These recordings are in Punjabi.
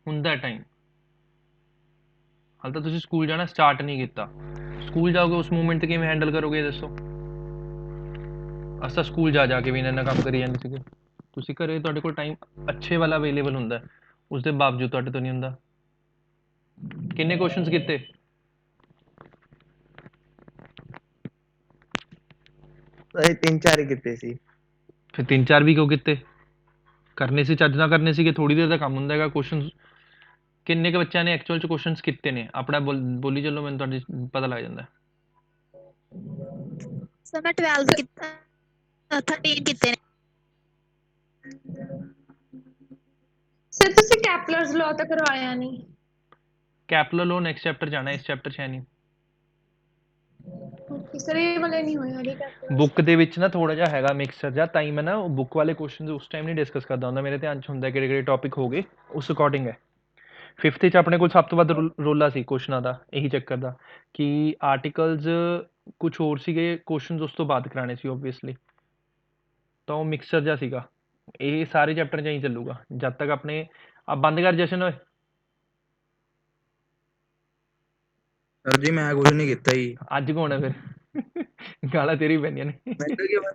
ਹੁੰਦਾ ਟਾਈਮ। ਹਾਲੇ ਤਾਂ ਤੁਸੀਂ ਸਕੂਲ ਜਾਣਾ ਸਟਾਰਟ ਨਹੀਂ ਕੀਤਾ। ਸਕੂਲ ਜਾਓਗੇ ਉਸ ਮੂਵਮੈਂਟ ਤੇ ਕਿਵੇਂ ਹੈਂਡਲ ਕਰੋਗੇ ਦੱਸੋ? ਅਸੀਂ ਤਾਂ ਸਕੂਲ ਜਾ ਕੇ ਵੀ ਇੰਨਾ ਕੰਮ ਕਰੀ ਜਾਂਦੇ ਸੀਗੇ। ਤੁਸੀਂ ਘਰੇ ਤੁਹਾਡੇ ਕੋਲ ਟਾਈਮ ਅੱਛੇ ਵਾਲਾ ਅਵੇਲੇਬਲ ਹੁੰਦਾ, ਉਸ ਦੇ ਬਾਵਜੂਦ ਤੁਹਾਡੇ ਤੋਂ ਨਹੀਂ ਹੁੰਦਾ। ਕਿੰਨੇ ਕੁਐਸਚਨਸ ਕੀਤੇ? ਅਸੀਂ 3-4 ਹੀ ਕੀਤੇ ਸੀ। ਫਿਰ 3-4 ਵੀ ਕਿਉਂ ਕੀਤੇ? ਕਰਨੇ ਸੀ, ਚੱਜ ਨਾਲ ਕਰਨੇ ਸੀਗੇ। ਥੋੜੀ ਦੇਰ ਦਾ ਕੰਮ ਹੁੰਦਾ ਹੈਗਾ। ਕੁਐਸਚਨਸ ਕਿੰਨੇ ਕੁ ਬੱਚਿਆਂ ਨੇ ਐਕਚੁਅਲ ਚ ਕੁਐਸਚਨਸ ਕੀਤੇ ਨੇ? ਆਪਣਾ ਬੋਲੀ ਚੱਲੋ, ਮੈਨੂੰ ਤੁਹਾਡੀ ਪਤਾ ਲੱਗ ਜਾਂਦਾ। ਸਰ ਮੈਂ 12 ਕੀਤਾ, 13 ਕੀਤੇ ਨੇ। ਸਰ ਤੁਸੀਂ ਕੈਪਲਰਸ ਲਾਅ ਤਾਂ ਕਰਵਾਇਆ ਨਹੀਂ? ਕੈਪਲਰ ਲੋ ਨੈਕਸਟ ਚੈਪਟਰ ਜਾਣਾ, ਇਸ ਚੈਪਟਰ 'ਚ ਹੈ ਨਹੀਂ। ਓਕੇ ਸਰ, ਇਹ ਵਾਲੇ ਨਹੀਂ ਹੋਏ ਹਲੇ ਕੈਪਲਰਸ। ਬੁੱਕ ਦੇ ਵਿੱਚ ਨਾ ਥੋੜਾ ਜਿਹਾ ਹੈਗਾ ਮਿਕਸਚਰ ਜਾਂ, ਤਾਂ ਹੀ ਮੈਂ ਨਾ ਬੁੱਕ ਵਾਲੇ ਕੁਐਸਚਨਸ ਉਸ ਟਾਈਮ ਨਹੀਂ ਡਿਸਕਸ ਕਰਦਾ ਹੁੰਦਾ। ਮੇਰੇ ਧਿਆਨ 'ਚ ਹੁੰਦਾ ਕਿਹੜੇ ਕਿਹੜੇ ਟੌਪਿਕ ਹੋ ਗਏ, ਉਸ ਅਕੋਰਡਿੰਗ ਹੈ। 5th 'ਚ ਆਪਣੇ ਕੋਲ ਸਭ ਤੋਂ ਵੱਧ ਰੋਲਾ ਸੀ ਕੁਐਸਚਨਾਂ ਦਾ, ਇਹੀ ਚੱਕਰ ਦਾ ਕਿ ਆਰਟੀਕਲਸ ਕੁਛ ਹੋਰ ਸੀਗੇ, ਕੁਐਸਚਨਸ ਉਸ ਤੋਂ ਬਾਅਦ ਕਰਾਣੇ ਸੀ ਓਬਵੀਅਸਲੀ। ਤਾਂ ਉਹ ਮਿਕਸਚਰ ਜਿਹਾ ਸੀਗਾ। ਇਹ ਸਾਰੇ ਚੈਪਟਰ 'ਚ ਹੀ ਚੱਲੂਗਾ ਜਦ ਤੱਕ ਆਪਣੇ ਬੰਦ ਕਰ ਜਸ਼ਨ ਓਏ। ਸਰ ਜੀ ਮੈਂ ਕੁਝ ਨਹੀਂ ਕੀਤਾ ਜੀ। ਅੱਜ ਕੌਣ ਹੈ ਫਿਰ? ਗਾਲਾਂ ਤੇਰੀ ਪੈਣੀਆਂ ਨੇ। ਮੈਨੂੰ ਕੀ ਪਤਾ।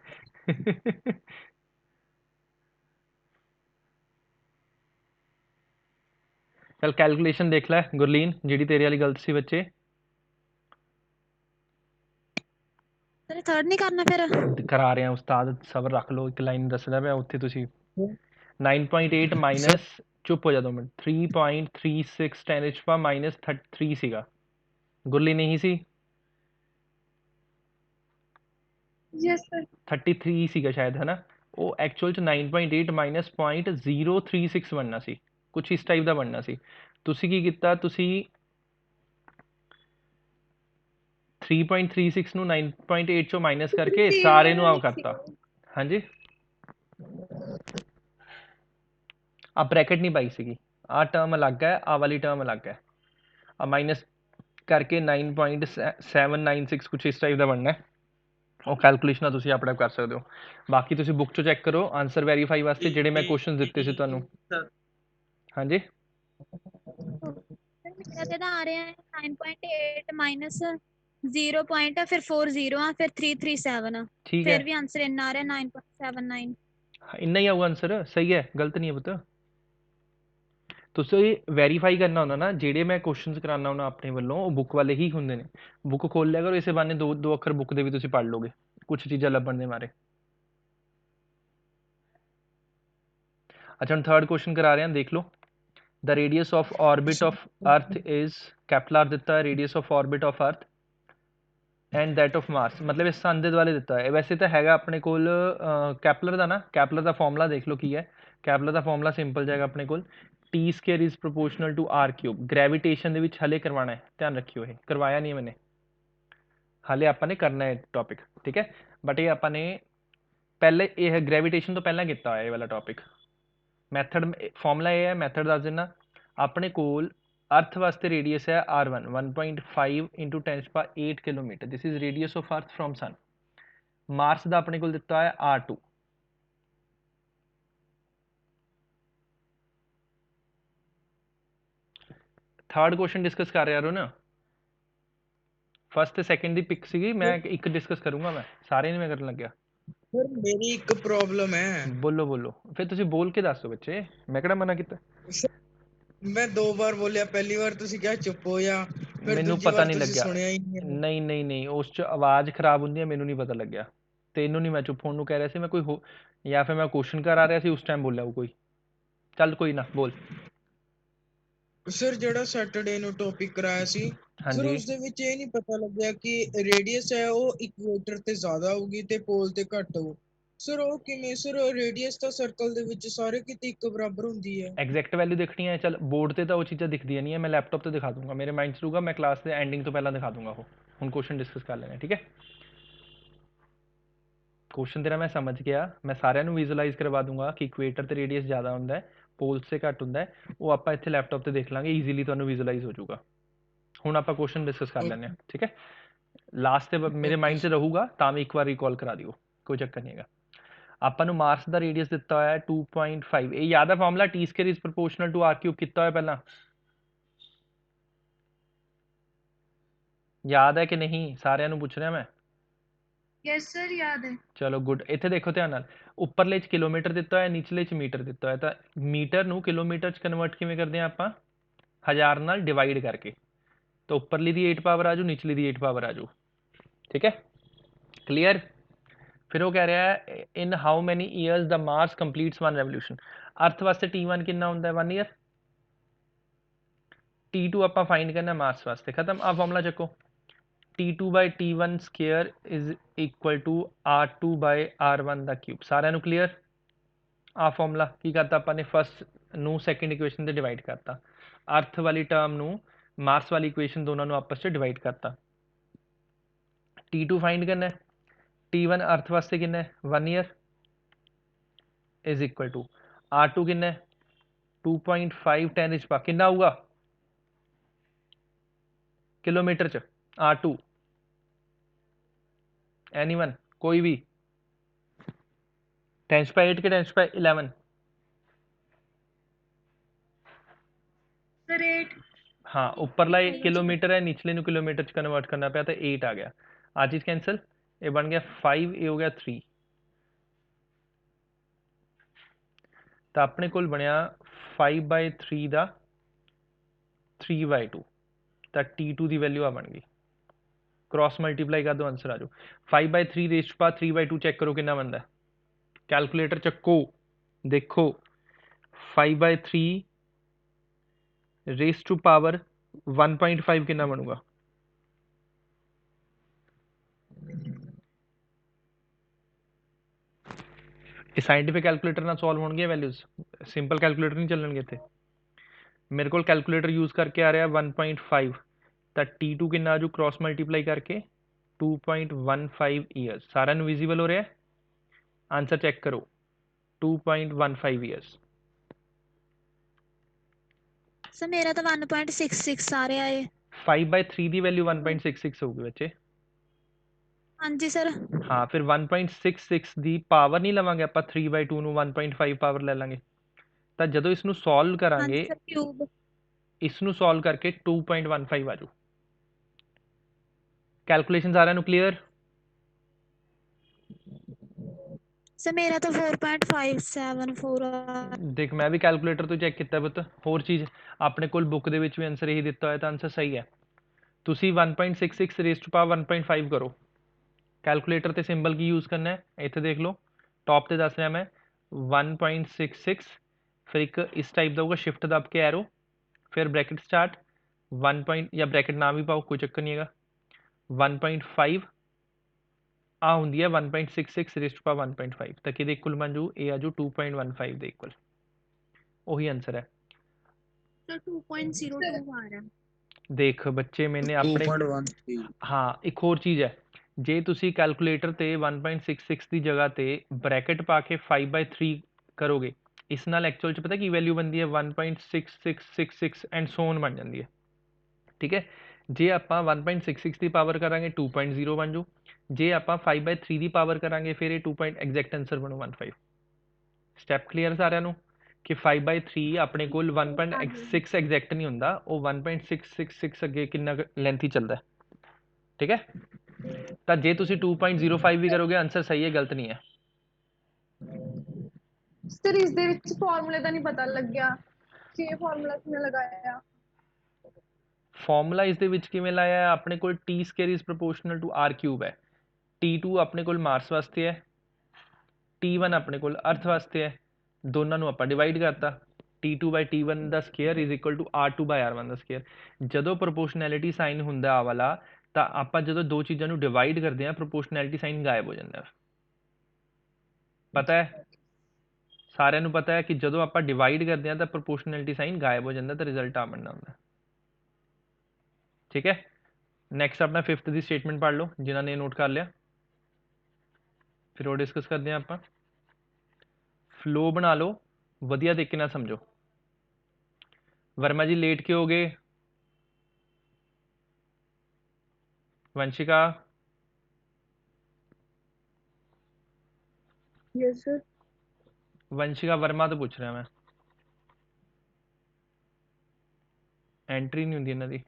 ਚੱਲ ਕੈਲਕੂਲੇਸ਼ਨ ਦੇਖ ਲੈ ਗੁਰਲੀਨ, ਜਿਹੜੀ ਤੇਰੇ ਵਾਲੀ ਗਲਤ ਸੀ ਬੱਚੇ। ਸਰ ਥਰਡ ਨਹੀਂ ਕਰਨਾ ਫਿਰ? ਕਰਾ ਰਹੇ ਆ ਉਸਤਾਦ, ਸਬਰ ਰੱਖ ਲਓ। ਇੱਕ ਲਾਈਨ ਦੱਸਦਾ ਪਿਆ ਉੱਥੇ ਤੁਸੀਂ 9.8 ਮਾਈਨਸ, ਚੁੱਪ ਹੋ ਜਾ 2 ਮਿੰਟ, 3.36 10 ਮਾਈਨਸ 3 ਸੀਗਾ। ਗੁਰਲੀਨ ਨਹੀਂ ਸੀ? Yes sir. 33 ਸੀਗਾ ਸ਼ਾਇਦ, ਹੈ ਨਾ? ਉਹ ਐਕਚੁਅਲ 'ਚ 9.8 ਮਾਈਨਸ 0.036 ਬਣਨਾ ਸੀ, ਕੁਛ ਇਸ ਟਾਈਪ ਦਾ ਬਣਨਾ ਸੀ। ਤੁਸੀਂ ਕੀ ਕੀਤਾ? ਤੁਸੀਂ 3.36 ਨੂੰ 9.8 ਚੋਂ ਮਾਈਨਸ ਕਰਕੇ ਸਾਰੇ ਨੂੰ ਆਉ ਕਰਤਾ। ਹਾਂਜੀ, ਆ ਬ੍ਰੈਕਟ ਨਹੀਂ ਪਾਈ ਸੀਗੀ। ਆ ਟਰਮ ਅਲੱਗ ਹੈ, ਆ ਵਾਲੀ ਟਰਮ ਅਲੱਗ ਹੈ। ਆ ਮਾਈਨਸ ਕਰਕੇ 9.796 ਕੁਛ ਇਸ ਟਾਈਪ ਦਾ ਬਣਨਾ। ਉਹ ਕੈਲਕੂਲੇਸ਼ਨਾਂ ਤੁਸੀਂ ਆਪਣੇ ਆਪ ਕਰ ਸਕਦੇ ਹੋ। ਬਾਕੀ ਤੁਸੀਂ ਬੁੱਕ 'ਚੋਂ ਚੈੱਕ ਕਰੋ ਆਨਸਰ ਵੈਰੀਫਾਈ ਵਾਸਤੇ ਜਿਹੜੇ ਮੈਂ ਕੁਐਸਚਨ ਦਿੱਤੇ ਸੀ ਤੁਹਾਨੂੰ। ਹਾਂਜੀ ਸਰ ਮੇਰਾ ਤੇ ਤਾਂ ਆ ਰਿਹਾ ਹੈ 9.8 ਮਾਈਨਸ 0 ਪੁਆਇੰਟ ਆ, ਫਿਰ 40 ਆ, ਫਿਰ 337 ਆ, ਠੀਕ ਫਿਰ ਹੈ, ਵੀ ਆਨਸਰ ਇੰਨਾ ਆ ਰਿਹਾ 9.79। ਇੰਨਾ ਹੀ ਆਊਗਾ ਆਨਸਰ। ਸਹੀ ਹੈ, ਗਲਤ ਨਹੀਂ ਹੈ ਪੁੱਤ। ਤੁਸੀਂ ਵੈਰੀਫਾਈ ਕਰਨਾ ਹੁੰਦਾ ਨਾ, ਜਿਹੜੇ ਮੈਂ ਕੁਐਸਚਨਸ ਕਰਾਉਣਾ ਹੁੰਦਾ ਆਪਣੇ ਵੱਲੋਂ, ਉਹ ਬੁੱਕ ਵਾਲੇ ਹੀ ਹੁੰਦੇ ਨੇ। ਬੁੱਕ ਖੋਲ ਲਿਆ ਕਰੋ, ਇਸੇ ਬਹਾਨੇ ਦੋ ਅੱਖਰ ਬੁੱਕ ਦੇ ਵੀ ਤੁਸੀਂ ਪੜ੍ਹ ਲਓਗੇ ਕੁਛ ਚੀਜ਼ਾਂ ਲੱਭਣ ਦੇ ਮਾਰੇ। ਅੱਛਾ, ਹੁਣ ਥਰਡ ਕੁਐਸਚਨ ਕਰਾ ਰਹੇ ਹਾਂ, ਦੇਖ ਲਓ। The radius of orbit of earth is, Kepler R ਦਿੱਤਾ ਹੈ radius of orbit of earth and that of Mars, ਮਤਲਬ ਇਸ ਸੰਨ ਦੇ ਦੁਆਲੇ ਦਿੱਤਾ ਹੈ। ਵੈਸੇ ਤਾਂ ਹੈਗਾ ਆਪਣੇ ਕੋਲ ਕੈਪਲਰ ਦਾ ਨਾ, ਕੈਪਲਰ ਦਾ ਫਾਰਮੂਲਾ ਦੇਖ ਲਓ ਕੀ ਹੈ। ਕੈਪਲਰ ਦਾ ਫਾਰਮੂਲਾ ਸਿੰਪਲ ਜਾਏਗਾ ਆਪਣੇ ਕੋਲ, T square is proportional to R cube. Gravitation ਦੇ ਵਿੱਚ ਹਲੇ ਕਰਵਾਉਣਾ ਹੈ, ਧਿਆਨ ਰੱਖਿਓ, ਇਹ ਕਰਵਾਇਆ ਨਹੀਂ ਮੈਨੇ, ਹਾਲੇ ਆਪਾਂ ਨੇ ਕਰਨਾ ਹੈ ਟੌਪਿਕ, ਠੀਕ ਹੈ। ਬਟ ਇਹ ਆਪਾਂ ਨੇ ਪਹਿਲੇ, ਇਹ ਗ੍ਰੈਵੀਟੇਸ਼ਨ ਤੋਂ ਪਹਿਲਾਂ ਕੀਤਾ ਹੋਇਆ ਇਹ ਵਾਲਾ ਟੌਪਿਕ। ਮੈਥਡ ਫਾਰਮੂਲਾ ਇਹ ਹੈ, ਮੈਥਡ ਦੱਸ ਦਿੰਦਾ। ਆਪਣੇ ਕੋਲ ਅਰਥ ਵਾਸਤੇ ਰੇਡੀਅਸ ਹੈ r1, 1.5 into 10⁸ kilometre. This is radius of ਅਰਥ ਫਰੋਮ ਸਨ। ਮਾਰਸ ਦਾ ਆਪਣੇ ਕੋਲ ਦਿੱਤਾ ਹੈ r2। ਥਰਡ ਕੁਐਸਚਨ ਡਿਸਕਸ ਕਰ ਰਿਹਾ ਰੋ ਨਾ। ਫਸਟ ਤੇ ਸੈਕਿੰਡ ਦੀ ਪਿਕ ਸੀਗੀ, ਮੈਂ ਇੱਕ ਡਿਸਕਸ ਕਰੂੰਗਾ, ਮੈਂ ਸਾਰੇ ਨਹੀਂ ਮੈਂ ਕਰਨ ਲੱਗਿਆ। ਸਰ ਮੇਰੀ ਇੱਕ ਪ੍ਰੋਬਲਮ ਹੈ। ਬੋਲੋ ਬੋਲੋ, ਫਿਰ ਤੁਸੀਂ ਬੋਲ ਕੇ ਦੱਸੋ ਬੱਚੇ, ਮੈਂ ਕਿਹੜਾ ਮਨਾ ਕੀਤਾ। ਮੈਂ 2 ਵਾਰ ਬੋਲਿਆ, ਪਹਿਲੀ ਵਾਰ ਤੁਸੀਂ ਕਿਹਾ ਚੁੱਪ ਹੋ ਜਾ, ਫਿਰ ਮੈਨੂੰ ਦੂਜੀ ਪਤਾ ਵਾਰ ਨਹੀਂ ਤੁਸੀਂ ਲੱਗਿਆ। ਸੁਣਿਆ ਹੀ ਨਹੀਂ। ਨਹੀਂ ਨਹੀਂ ਨਹੀਂ, ਉਸ 'ਚ ਆਵਾਜ਼ ਖਰਾਬ ਹੁੰਦੀ ਹੈ, ਮੈਨੂੰ ਨਹੀਂ ਪਤਾ ਲੱਗਿਆ। ਤੈਨੂੰ ਨਹੀਂ, ਮੈਂ ਚੁੱਪ ਹੋਣ ਨੂੰ ਕਹਿ ਰਿਹਾ ਸੀ। ਮੈਂ ਕੋਈ ਹੋ, ਜਾਂ ਫਿਰ ਮੈਂ ਕੁਐਸਚਨ ਕਰਾ ਰਿਹਾ ਸੀ ਉਸ ਟਾਈਮ ਬੋਲਿਆ ਉਹ ਕੋਈ। ਚੱਲ ਕੋਈ ਨਾ, ਬੋਲ। ਸਰ ਜਿਹੜਾ ਸੈਟਰਡੇ ਨੂੰ ਟੌਪਿਕ ਕਰਾਇਆ ਸੀ ਸਰ, ਹਾਂਜੀ, ਉਸ ਦੇ ਵਿੱਚ ਇਹ ਨਹੀਂ ਪਤਾ ਲੱਗਿਆ ਕਿ ਰੇਡੀਅਸ ਹੈ ਉਹ ਇਕੁਏਟਰ ਤੇ ਜ਼ਿਆਦਾ ਹੋਊਗੀ ਤੇ ਪੋਲ ਤੇ ਘੱਟ ਹੋਊ। ਸਰ ਉਹ ਕਿਵੇਂ? ਸਰ ਰੇਡੀਅਸ ਤਾਂ ਸਰਕਲ ਦੇ ਵਿੱਚ ਸਾਰੇ ਕਿਤੇ ਇੱਕ ਬਰਾਬਰ ਹੁੰਦੀ ਹੈ। ਐਗਜ਼ੈਕਟ ਵੈਲਿਊ ਦੇਖਣੀ ਹੈ। ਚੱਲ ਬੋਰਡ ਤੇ ਤਾਂ ਉਹ ਚੀਜ਼ਾਂ ਦਿਖਦੀਆਂ ਨਹੀਂ ਹੈ, ਮੈਂ ਲੈਪਟਾਪ ਤੇ ਦਿਖਾ ਦੂੰਗਾ, ਮੇਰੇ ਮਾਈਂਡ 'ਚ ਰਹੂਗਾ, ਮੈਂ ਕਲਾਸ ਦੇ ਐਂਡਿੰਗ ਤੋਂ ਪਹਿਲਾਂ ਦਿਖਾ ਦੂੰਗਾ ਉਹ। ਹੁਣ ਕੁਐਸਚਨ ਡਿਸਕਸ ਕਰ ਲੈਣੇ, ਠੀਕ ਹੈ। ਕੁਐਸਚਨ ਤੇਰਾ ਮੈਂ ਸਮਝ ਗਿਆ, ਮੈਂ ਸਾਰਿਆਂ ਨੂੰ ਵਿਜ਼ੂਅਲਾਈਜ਼ ਕਰਵਾ ਦੂੰਗਾ ਕਿ ਇਕੁਏਟਰ ਤੇ ਰੇਡੀਅਸ ਜ਼ਿਆਦਾ ਹੁੰਦਾ ਹੈ, ਪੋਲਸ ਤੇ ਘੱਟ ਹੁੰਦਾ ਹੈ। ਉਹ ਆਪਾਂ ਇੱਥੇ ਲੈਪਟਾਪ ਤੇ ਦੇਖ ਲਾਂਗੇ, ਈਜ਼ੀਲੀ ਤੁਹਾਨੂੰ ਵਿਜ਼ੂਅਲਾਈਜ਼ ਹੋ ਜਾਊਗਾ। ਹੁਣ ਆਪਾਂ ਕੁਐਸਚਨ ਡਿਸਕਸ ਕਰ ਲੈਂਦੇ ਹਾਂ, ਠੀਕ ਹੈ। ਲਾਸਟ ਤੇ ਮੇਰੇ ਮਾਈਂਡ 'ਚ ਰਹੂਗਾ, ਤਾਂ ਵੀ ਇੱਕ ਵਾਰ ਰੀਕਾਲ ਕਰਾ ਦਿਓ, ਕੋਈ ਚੱਕਰ ਨਹੀਂ ਹੈਗਾ। ਆਪਾਂ ਨੂੰ ਮਾਰਸ ਦਾ ਰੇਡੀਅਸ ਦਿੱਤਾ ਹੋਇਆ ਹੈ 2.5। ਇਹ ਯਾਦ ਹੈ formula T square is proportional to R cube ਕੀਤਾ ਹੋਇਆ ਪਹਿਲਾਂ, ਯਾਦ ਹੈ ਕਿ ਨਹੀਂ? ਸਾਰਿਆਂ ਨੂੰ ਪੁੱਛ ਰਿਹਾ ਮੈਂ। ਯੈਸ ਸਰ ਯਾਦ ਹੈ। ਚਲੋ ਗੁੱਡ। ਇੱਥੇ ਦੇਖੋ ਧਿਆਨ ਨਾਲ, ਉੱਪਰਲੇ 'ਚ ਕਿਲੋਮੀਟਰ ਦਿੱਤਾ ਹੋਇਆ, ਨੀਚਲੇ 'ਚ ਮੀਟਰ ਦਿੱਤਾ ਹੋਇਆ। ਤਾਂ ਮੀਟਰ ਨੂੰ ਕਿਲੋਮੀਟਰ 'ਚ ਕਨਵਰਟ ਕਿਵੇਂ ਕਰਦੇ ਹਾਂ ਆਪਾਂ? 1000 ਨਾਲ ਡਿਵਾਈਡ ਕਰਕੇ। ਤਾਂ ਉੱਪਰਲੀ ਦੀ 8 ਪਾਵਰ ਆ ਜਾਊ, ਨੀਚਲੀ ਦੀ 8 ਪਾਵਰ ਆ ਜਾਊ। ਠੀਕ ਹੈ, ਕਲੀਅਰ? ਫਿਰ ਉਹ ਕਹਿ ਰਿਹਾ ਹੈ in how many years the Mars completes 1 revolution. Earth ਵਾਸਤੇ T1 ਕਿੰਨਾ ਹੁੰਦਾ ਹੈ? 1 ਈਅਰ। T2 ਆਪਾਂ ਫਾਈਂਡ ਕਰਨਾ ਮਾਰਸ ਵਾਸਤੇ। ਖਤਮ। ਆ ਫਾਰਮੂਲਾ ਚੱਕੋ, T2 by T1 square is equal to R2 by R1 the cube. ਸਾਰਿਆਂ ਨੂੰ ਕਲੀਅਰ? ਆ ਫਾਰਮੂਲਾ ਕੀ ਕਰਤਾ ਆਪਾਂ ਨੇ? ਫਸਟ ਨੂੰ ਸੈਕਿੰਡ ਇਕੁਏਸ਼ਨ ਤੇ ਡਿਵਾਈਡ ਕਰਤਾ, ਅਰਥ ਵਾਲੀ ਟਰਮ ਨੂੰ ਮਾਰਸ ਵਾਲੀ ਇਕੁਏਸ਼ਨ, ਦੋਨਾਂ ਨੂੰ ਆਪਸ 'ਚ ਡਿਵਾਈਡ ਕਰਤਾ। T2 ਫਾਈਂਡ ਕਰਨਾ ਹੈ, T1 ਅਰਥ ਵਾਸਤੇ ਕਿੰਨਾ ਹੈ? 1 year is equal to R2 ਕਿੰਨਾ ਹੈ? 2.5 10 ਇੰਚ ਪਾ ਕਿੰਨਾ ਆਊਗਾ ਕਿਲੋਮੀਟਰ 'ਚ? R2 anyone? कोई भी? 10⁻8 के 10⁻11? ਸਰ 8। हाँ, ऊपरला 1 किलोमीटर है, नीचले ਨੂੰ किलोमीटर 'ਚ कन्वर्ट करना ਪਿਆ ਤਾਂ 8 आ गया। आ चीज़ कैंसिल, ये बन गया 5, ये हो गया 3। ਤਾਂ ਆਪਣੇ ਕੋਲ ਬਣਿਆ 5/3 ਦਾ 3/2। ਤਾਂ T2 ਦੀ ਵੈਲਿਊ ਆ ਬਣ ਗਈ। क्रॉस मल्टीप्लाई कर दो, आंसर आ जाओ। 5/3 रेस्ट पा 3/2 चेक करो कितना बनता है। कैलकुलेटर चक्को, देखो 5/3 रेस्ट टू पावर 1.5 कितना बनूगा? ये साइंटिफिक कैलकुलेटर ना सॉल्व होंगे वैल्यूज, सिंपल कैलकुलेटर नहीं चलने थे। मेरे को कैलकुलेटर यूज करके आ रहा है 1.5, तो T2 कितना आजू क्रॉस मल्टीप्लाई करके 2.15 ईयर्स। सारा विजिबल हो रहा है? आंसर चेक करो, 2.15 ईयर्स। सर मेरा तो 1.66 आ रहा है। 5/3 ਦੀ ਵੈਲਿਊ 1.66 ਹੋਊਗੀ ਬੱਚੇ। ਹਾਂਜੀ ਸਰ। ਹਾਂ, ਫਿਰ 1.66 ਦੀ ਪਾਵਰ ਨਹੀਂ ਲਵਾਂਗੇ ਆਪਾਂ, 3/2 ਨੂੰ 1.5 ਪਾਵਰ ਲੈ ਲਾਂਗੇ। ਤਾਂ ਜਦੋਂ ਇਸ ਨੂੰ ਸੋਲਵ ਕਰਾਂਗੇ, ਹਾਂਜੀ ਸਰ ਕਿਊਬ। ਇਸ ਨੂੰ ਸੋਲਵ ਕਰਕੇ 2.15 ਆ ਜਾਊ। कैलकुलेशन सारा नु क्लियर? सर मेरा तो 4.574 देख मैं भी कैलकुलेटर तो चेक किया पुत। होर चीज़ अपने कोल बुक दे विच भी आंसर यही दिता होया, तो आंसर सही है। तुसी 1.66 रेज़ टू पावर 1.5 करो। कैलकुलेटर ते सिंबल की यूज़ करना है, इत्थे देख लो टॉप ते दस रहा मैं 1.66, फिर एक इस टाइप का होगा, शिफ्ट दब के एरो, फिर ब्रैकेट स्टार्ट 1 या ब्रैकेट ना भी पाओ कोई चक्कर नहीं है, 1.5 आ होंगी है 1.66 रेज़ टू पावर 1.5, तो कि इक्वल बन जू ए आ जू 2.15 दे इक्वल। ਉਹੀ ਆਨਸਰ ਹੈ। सर 2.02 आ रहा है। ਦੇਖ ਬੱਚੇ ਮੈਨੇ ਆਪਣੇ 2.13। ਹਾਂ, ਇੱਕ ਹੋਰ ਚੀਜ਼ ਹੈ, ਜੇ ਤੁਸੀਂ ਕੈਲਕੂਲੇਟਰ ਤੇ 1.66 ਦੀ ਜਗ੍ਹਾ ਤੇ ਬ੍ਰੈਕਟ ਪਾ ਕੇ 5/3 ਕਰੋਗੇ, ਇਸ ਨਾਲ ਐਕਚੁਅਲ ਚ ਪਤਾ ਕੀ ਵੈਲਿਊ ਬਣਦੀ ਹੈ? 1.6666 ਐਂਡ ਸੋ ਔਨ ਬਣ ਜਾਂਦੀ ਹੈ। ਠੀਕ ਹੈ, ਜੇ ਆਪਾਂ 1.66 ਦੀ ਪਾਵਰ ਕਰਾਂਗੇ 2.0 ਬਣ ਜੂ, ਜੇ ਆਪਾਂ 5/3 ਦੀ ਪਾਵਰ ਕਰਾਂਗੇ ਫਿਰ ਇਹ 2. ਐਗਜ਼ੈਕਟ ਆਨਸਰ ਬਣੂ 15। ਸਟੈਪ ਕਲੀਅਰ ਸਾਰਿਆਂ ਨੂੰ ਕਿ 5/3 ਆਪਣੇ ਕੋਲ 1.6 ਐਗਜ਼ੈਕਟ ਨਹੀਂ ਹੁੰਦਾ, ਉਹ 1.666 ਅੱਗੇ ਕਿੰਨਾ ਲੈਂਥ ਹੀ ਚੱਲਦਾ। ਠੀਕ ਹੈ, ਤਾਂ ਜੇ ਤੁਸੀਂ 2.05 ਵੀ ਕਰੋਗੇ ਆਨਸਰ ਸਹੀ ਹੈ, ਗਲਤ ਨਹੀਂ ਹੈ। ਸਰ ਇਸ ਦੇ ਵਿੱਚ ਫਾਰਮੂਲੇ ਦਾ ਨਹੀਂ ਪਤਾ ਲੱਗਿਆ ਕਿ ਇਹ ਫਾਰਮੂਲਾ ਕਿਵੇਂ ਲਗਾਇਆ। ਫਾਰਮੂਲਾ ਇਸ ਦੇ ਵਿੱਚ ਕਿਵੇਂ ਲਾਇਆ ਹੈ? ਆਪਣੇ ਕੋਲ T square is proportional to R cube ਹੈ। T2 ਆਪਣੇ ਕੋਲ ਮਾਰਸ ਵਾਸਤੇ ਹੈ, T1 ਆਪਣੇ ਕੋਲ ਅਰਥ ਵਾਸਤੇ ਹੈ, ਦੋਨਾਂ ਨੂੰ ਆਪਾਂ ਡਿਵਾਈਡ ਕਰਤਾ। T2/T1 ਦਾ square is equal to R2/R1 ਦਾ ਸਕੁਅਰ। ਜਦੋਂ ਪ੍ਰੋਪੋਰਸ਼ਨੈਲਿਟੀ ਸਾਈਨ ਹੁੰਦਾ ਆ ਵਾਲਾ, ਤਾਂ ਆਪਾਂ ਜਦੋਂ ਦੋ ਚੀਜ਼ਾਂ ਨੂੰ ਡਿਵਾਈਡ ਕਰਦੇ ਹਾਂ ਪ੍ਰੋਪੋਰਸ਼ਨੈਲਿਟੀ ਸਾਈਨ ਗਾਇਬ ਹੋ ਜਾਂਦਾ। ਪਤਾ ਹੈ ਸਾਰਿਆਂ ਨੂੰ? ਪਤਾ ਹੈ ਕਿ ਜਦੋਂ ਆਪਾਂ ਡਿਵਾਈਡ ਕਰਦੇ ਹਾਂ ਤਾਂ ਪ੍ਰੋਪੋਰਸ਼ਨੈਲਿਟੀ ਸਾਈਨ ਗਾਇਬ ਹੋ ਜਾਂਦਾ, ਤਾਂ ਰਿਜ਼ਲਟ ਆ ਬਣਨਾ ਹੁੰਦਾ। ਠੀਕ ਹੈ, ਨੈਕਸਟ ਆਪਣਾ 5th ਦੀ ਸਟੇਟਮੈਂਟ ਪੜ੍ਹ ਲਓ ਜਿਨ੍ਹਾਂ ਨੇ ਨੋਟ ਕਰ ਲਿਆ, ਫਿਰ ਉਹ ਡਿਸਕਸ ਕਰਦੇ ਹਾਂ ਆਪਾਂ। ਫਲੋ ਬਣਾ ਲਓ, ਵਧੀਆ ਤਰੀਕੇ ਨਾਲ ਸਮਝੋ। वर्मा जी लेट क्यों हो गए? Vanshika yes sir. वंशिका वर्मा तो पूछ रहा मैं, एंट्री नहीं होंगी इन्हां दी।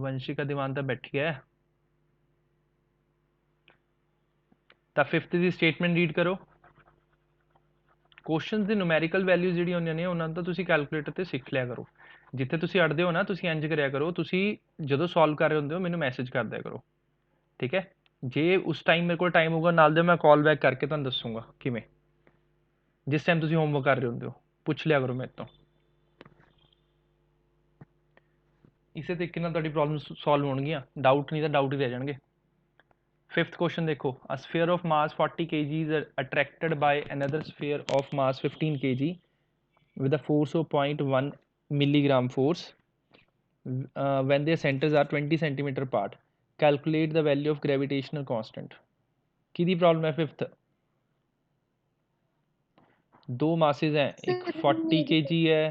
वंशिका दीवान तो बैठी है। तो 5th ਦੀ ਸਟੇਟਮੈਂਟ ਰੀਡ ਕਰੋ। ਕੁਐਸਚਨਸ ਦੀ ਨੂਮੈਰੀਕਲ ਵੈਲਿਊਜ਼ ਜਿਹੜੀ ਹੁੰਦੀਆਂ ਨੇ ਉਹਨਾਂ ਨੂੰ ਤੁਸੀਂ ਕੈਲਕੂਲੇਟਰ ਤੇ ਸਿੱਖ ਲਿਆ ਕਰੋ। ਜਿੱਥੇ ਤੁਸੀਂ ਅੜਦੇ ਹੋ ਨਾ ਤੁਸੀਂ ਇੰਜ ਕਰਿਆ ਕਰੋ, ਤੁਸੀਂ ਜਦੋਂ ਸੋਲਵ ਕਰ ਰਹੇ ਹੁੰਦੇ ਹੋ ਮੈਨੂੰ ਮੈਸੇਜ ਕਰ ਦਿਆ ਕਰੋ, ਠੀਕ ਹੈ। ਜੇ ਉਸ ਟਾਈਮ ਮੇਰੇ ਕੋਲ ਟਾਈਮ ਹੋਊਗਾ ਨਾਲ ਦੇ ਮੈਂ ਕਾਲ ਬੈਕ ਕਰਕੇ ਤੁਹਾਨੂੰ ਦੱਸੂਗਾ ਕਿਵੇਂ। ਜਿਸ ਟਾਈਮ ਤੁਸੀਂ ਹੋਮਵਰਕ ਕਰ ਰਹੇ ਹੁੰਦੇ ਹੋ ਪੁੱਛ ਲਿਆ ਕਰੋ ਮੇਰੇ ਤੋਂ। ਇਸੇ ਤਰੀਕੇ ਨਾਲ ਤੁਹਾਡੀ ਪ੍ਰੋਬਲਮ ਸੋਲਵ ਹੋਣਗੀਆਂ, ਡਾਊਟ ਨਹੀਂ ਤਾਂ ਡਾਊਟ ਹੀ ਰਹਿ ਜਾਣਗੇ। 5th question देखो, a sphere of mass 40 kg is attracted by another sphere of mass 15 kg with a force of 0.1 milligram force when their centers are 20 centimeter apart. Calculate the value of gravitational constant. किदी प्रॉब्लम है 5th? दो मासेज हैं, एक 40 kg है,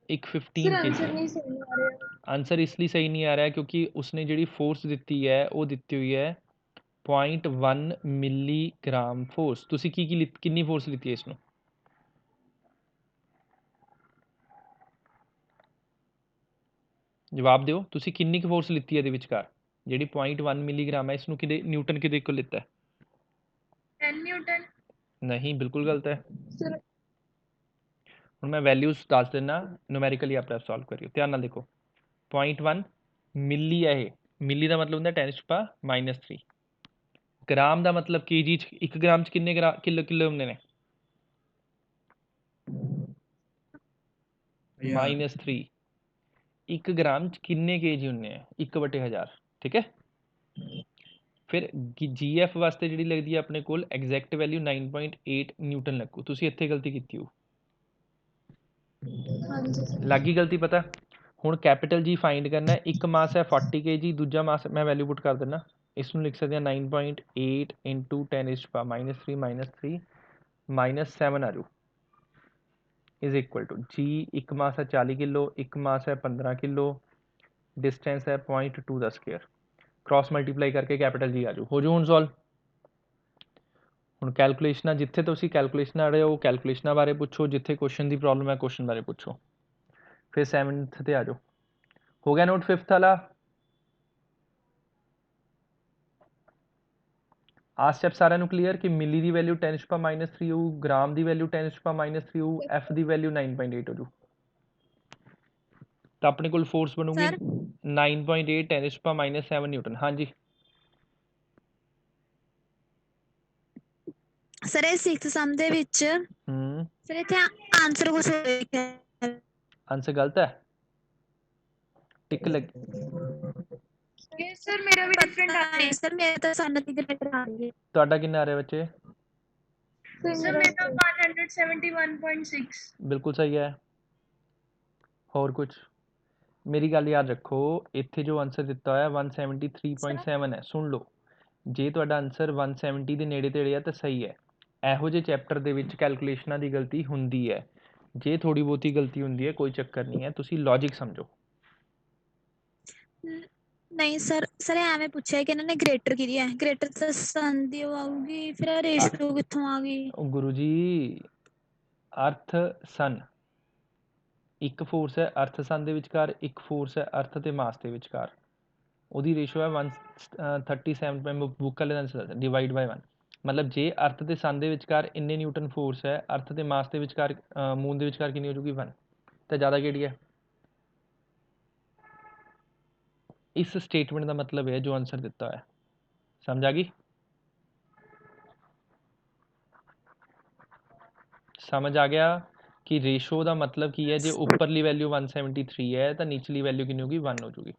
एक 15 kg आंसर है। नहीं सही आ रहा। आंसर इसलिए सही नहीं आ रहा है क्योंकि उसने जी फोर्स दी है वो दी हुई है 0.1 ਮਿਲੀਗ੍ਰਾਮ ਫੋਰਸ। ਤੁਸੀਂ ਕਿੰਨੀ ਫੋਰਸ ਲਿੱਤੀ ਹੈ ਇਸ ਨੂੰ? ਜਵਾਬ ਦਿਓ, ਤੁਸੀਂ ਕਿੰਨੀ ਕੁ ਫੋਰਸ ਲਿੱਤੀ ਹੈ ਇਹਦੇ ਵਿਚਕਾਰ? ਜਿਹੜੀ 0.1 ਮਿਲੀਗ੍ਰਾਮ ਹੈ ਇਸ ਨੂੰ ਕਿਹਦੇ ਨਿਊਟਨ ਕਿਹਦੇ ਕੋਲ ਲਿੱਤਾ ਹੈ? 10 न्यूटन। ਨਹੀਂ, ਬਿਲਕੁਲ ਗਲਤ ਹੈ। सर ਹੁਣ ਮੈਂ ਵੈਲਿਊਜ਼ ਦੱਸ ਦਿੰਦਾ, ਨੂਮੈਰੀਕਲੀ ਆਪਣੇ ਸੋਲਵ ਕਰਿਓ। ਧਿਆਨ ਨਾਲ ਦੇਖੋ, 0.1 ਮਿਲੀ ਹੈ ਇਹ। ਮਿਲੀ ਦਾ ਮਤਲਬ ਹੁੰਦਾ 10⁻³ ਗ੍ਰਾਮ ਦਾ ਮਤਲਬ kg ਚ, 1 ਗ੍ਰਾਮ ਚ ਕਿੰਨੇ ਕਿਲੋ ਹੁੰਦੇ ਨੇ? -3। 1 ਗ੍ਰਾਮ ਚ ਕਿੰਨੇ kg ਹੁੰਦੇ ਆ? 1/1000, ਠੀਕ ਹੈ। ਫਿਰ GF ਵਾਸਤੇ ਜਿਹੜੀ ਲੱਗਦੀ ਹੈ ਆਪਣੇ ਕੋਲ ਐਗਜ਼ੈਕਟ ਵੈਲਿਊ 9.8 ਨਿਊਟਨ ਲੱਗੂ। ਤੁਸੀਂ ਇੱਥੇ ਗਲਤੀ ਕੀਤੀ ਹੋ, ਲੱਗ ਗਈ ਗਲਤੀ ਪਤਾ। ਹੁਣ ਕੈਪੀਟਲ G ਫਾਈਂਡ ਕਰਨਾ। ਇੱਕ ਮਾਸ ਹੈ 40 kg, ਦੂਜਾ ਮਾਸ ਮੈਂ ਵੈਲਿਊ ਪੁੱਟ ਕਰ ਦਿੰਦਾ। ਇਸ ਨੂੰ ਲਿਖ ਸਕਦੇ ਹਾਂ 9.8 × 10⁻³ -7 ਆ ਜਾਊ ਇਜ਼ ਇਕੁਅਲ ਟੂ G। ਇੱਕ ਮਾਸ ਹੈ 40 ਕਿਲੋ, ਇੱਕ ਮਾਸ ਹੈ 15 ਕਿਲੋ, डिस्टेंस है 0.2 ਦਾ ਸਕੁਅਰ। ਕ੍ਰਾਸ ਮਲਟੀਪਲਾਈ ਕਰਕੇ ਕੈਪੀਟਲ G ਆ ਜਾਊ। ਹੋ ਜੂ ਹੁਣ ਸੋਲਵ। ਹੁਣ ਕੈਲਕੂਲੇਸ਼ਨਾਂ, ਜਿੱਥੇ ਤੁਸੀਂ ਕੈਲਕੂਲੇਸ਼ਨ ਆ ਰਹੇ ਹੋ ਕੈਲਕੂਲੇਸ਼ਨਾਂ ਬਾਰੇ ਪੁੱਛੋ, ਜਿੱਥੇ ਕੁਐਸਚਨ ਦੀ ਪ੍ਰੋਬਲਮ ਹੈ ਕੁਐਸਚਨ ਬਾਰੇ ਪੁੱਛੋ। ਫਿਰ 7th ਤੇ ਆ ਜਾਓ। ਹੋ ਗਿਆ ਨੋਟ 5th ਵਾਲਾ? ਆ ਸਟੈਪ ਸਾਰਿਆਂ ਨੂੰ ਕਲੀਅਰ ਕਿ ਮਿਲੀ ਦੀ ਵੈਲਿਊ 10⁻³ ਹੋਊ, ਗ੍ਰਾਮ ਦੀ ਵੈਲਿਊ 10⁻³ ਹੋਊ, ਐਫ ਦੀ ਵੈਲਿਊ 9.8 ਹੋ ਜੂ। ਤਾਂ ਆਪਣੇ ਕੋਲ ਫੋਰਸ ਬਣੂਗੀ 9.8 10⁻7 ਨਿਊਟਨ। ਹਾਂਜੀ ਸਰ ਇਹ 6th ਸਮ ਦੇ ਵਿੱਚ ਸਰ ਇੱਥੇ ਆਨਸਰ ਕੁਝ ਹੋਰ ਲਿਖਿਆ। ਆਨਸਰ ਗਲਤ ਹੈ, ਟਿਕ ਲੱਗ। सर मेरा भी डिफरेंट आ रहा है। ਸਰ ਮੇਰੇ ਤਾਂ ਸਾਨੂੰ ਦੀ ਲੈਟਰ ਆ ਰਹੀ ਹੈ। ਤੁਹਾਡਾ ਕਿੰਨਾ ਆ ਰਿਹਾ ਬੱਚੇ? सर मेरा 171.6। ਬਿਲਕੁਲ ਸਹੀ ਹੈ। ਹੋਰ ਕੁਝ? ਮੇਰੀ ਗੱਲ ਯਾਦ ਰੱਖੋ, ਇੱਥੇ ਜੋ ਆਨਸਰ ਦਿੱਤਾ ਹੋਇਆ 173.7 ਹੈ। ਸੁਣ ਲਓ, ਜੇ ਤੁਹਾਡਾ ਆਨਸਰ 170 ਦੇ ਨੇੜੇ ਤੇੜੇ ਆ ਤਾਂ ਸਹੀ ਹੈ। ਇਹੋ ਜਿਹੇ ਚੈਪਟਰ ਦੇ ਵਿੱਚ ਕੈਲਕੂਲੇਸ਼ਨਾਂ ਦੀ ਗਲਤੀ ਹੁੰਦੀ ਹੈ। ਜੇ ਥੋੜੀ ਬਹੁਤੀ ਗਲਤੀ ਹੁੰਦੀ ਹੈ ਕੋਈ ਚੱਕਰ ਨਹੀਂ ਹੈ, ਤੁਸੀਂ ਲੌਜਿਕ ਸਮਝੋ। ਨਹੀਂ ਸਰ, ਸਰ ਐਵੇਂ ਪੁੱਛਿਆ ਕਿ ਇਹਨਾਂ ਨੇ ਗ੍ਰੇਟਰ ਕਿਹਦੀ ਹੈ? ਗ੍ਰੇਟਰ ਤਾਂ ਸਨ ਦੀ ਆਊਗੀ, ਫਿਰ ਰੇਸ਼ੋ ਕਿੱਥੋਂ ਆ ਗਈ? ਗੁਰੂ ਜੀ, ਅਰਥ ਸਨ ਇੱਕ ਫੋਰਸ ਹੈ, ਅਰਥ ਸਨ ਦੇ ਵਿਚਕਾਰ ਇੱਕ ਫੋਰਸ ਹੈ ਅਰਥ ਤੇ ਮਾਸ ਦੇ ਵਿਚਕਾਰ। ਉਹਦੀ ਰੇਸ਼ੋ ਹੈ 137 ਬੁੱਕ ਵਾਲੇ ਦਾ ਡਿਵਾਈਡ ਬਾਈ 1। ਮਤਲਬ ਜੇ ਅਰਥ ਤੇ ਸਨ ਦੇ ਵਿਚਕਾਰ ਇੰਨੇ ਨਿਊਟਨ ਫੋਰਸ ਹੈ, ਅਰਥ ਤੇ ਮਾਸ ਦੇ ਵਿਚਕਾਰ ਮੂਨ ਦੇ ਵਿਚਕਾਰ ਕਿੰਨੀ ਹੋ ਜੂਗੀ? 1। ਤਾਂ ਜ਼ਿਆਦਾ ਕਿਹੜੀ ਹੈ? ਇਸ ਸਟੇਟਮੈਂਟ ਦਾ ਮਤਲਬ ਹੈ ਜੋ ਆਨਸਰ ਦਿੱਤਾ ਹੋਇਆ। ਸਮਝ ਆ ਗਈ? ਸਮਝ ਆ ਗਿਆ ਕਿ ਰੇਸ਼ੋ ਦਾ ਮਤਲਬ ਕੀ ਹੈ? ਜੇ ਉੱਪਰਲੀ ਵੈਲਿਊ 173 ਹੈ ਤਾਂ ਨੀਚਲੀ ਵੈਲਿਊ ਕਿੰਨੀ ਹੋਗੀ? 1 ਹੋ ਜੂਗੀ।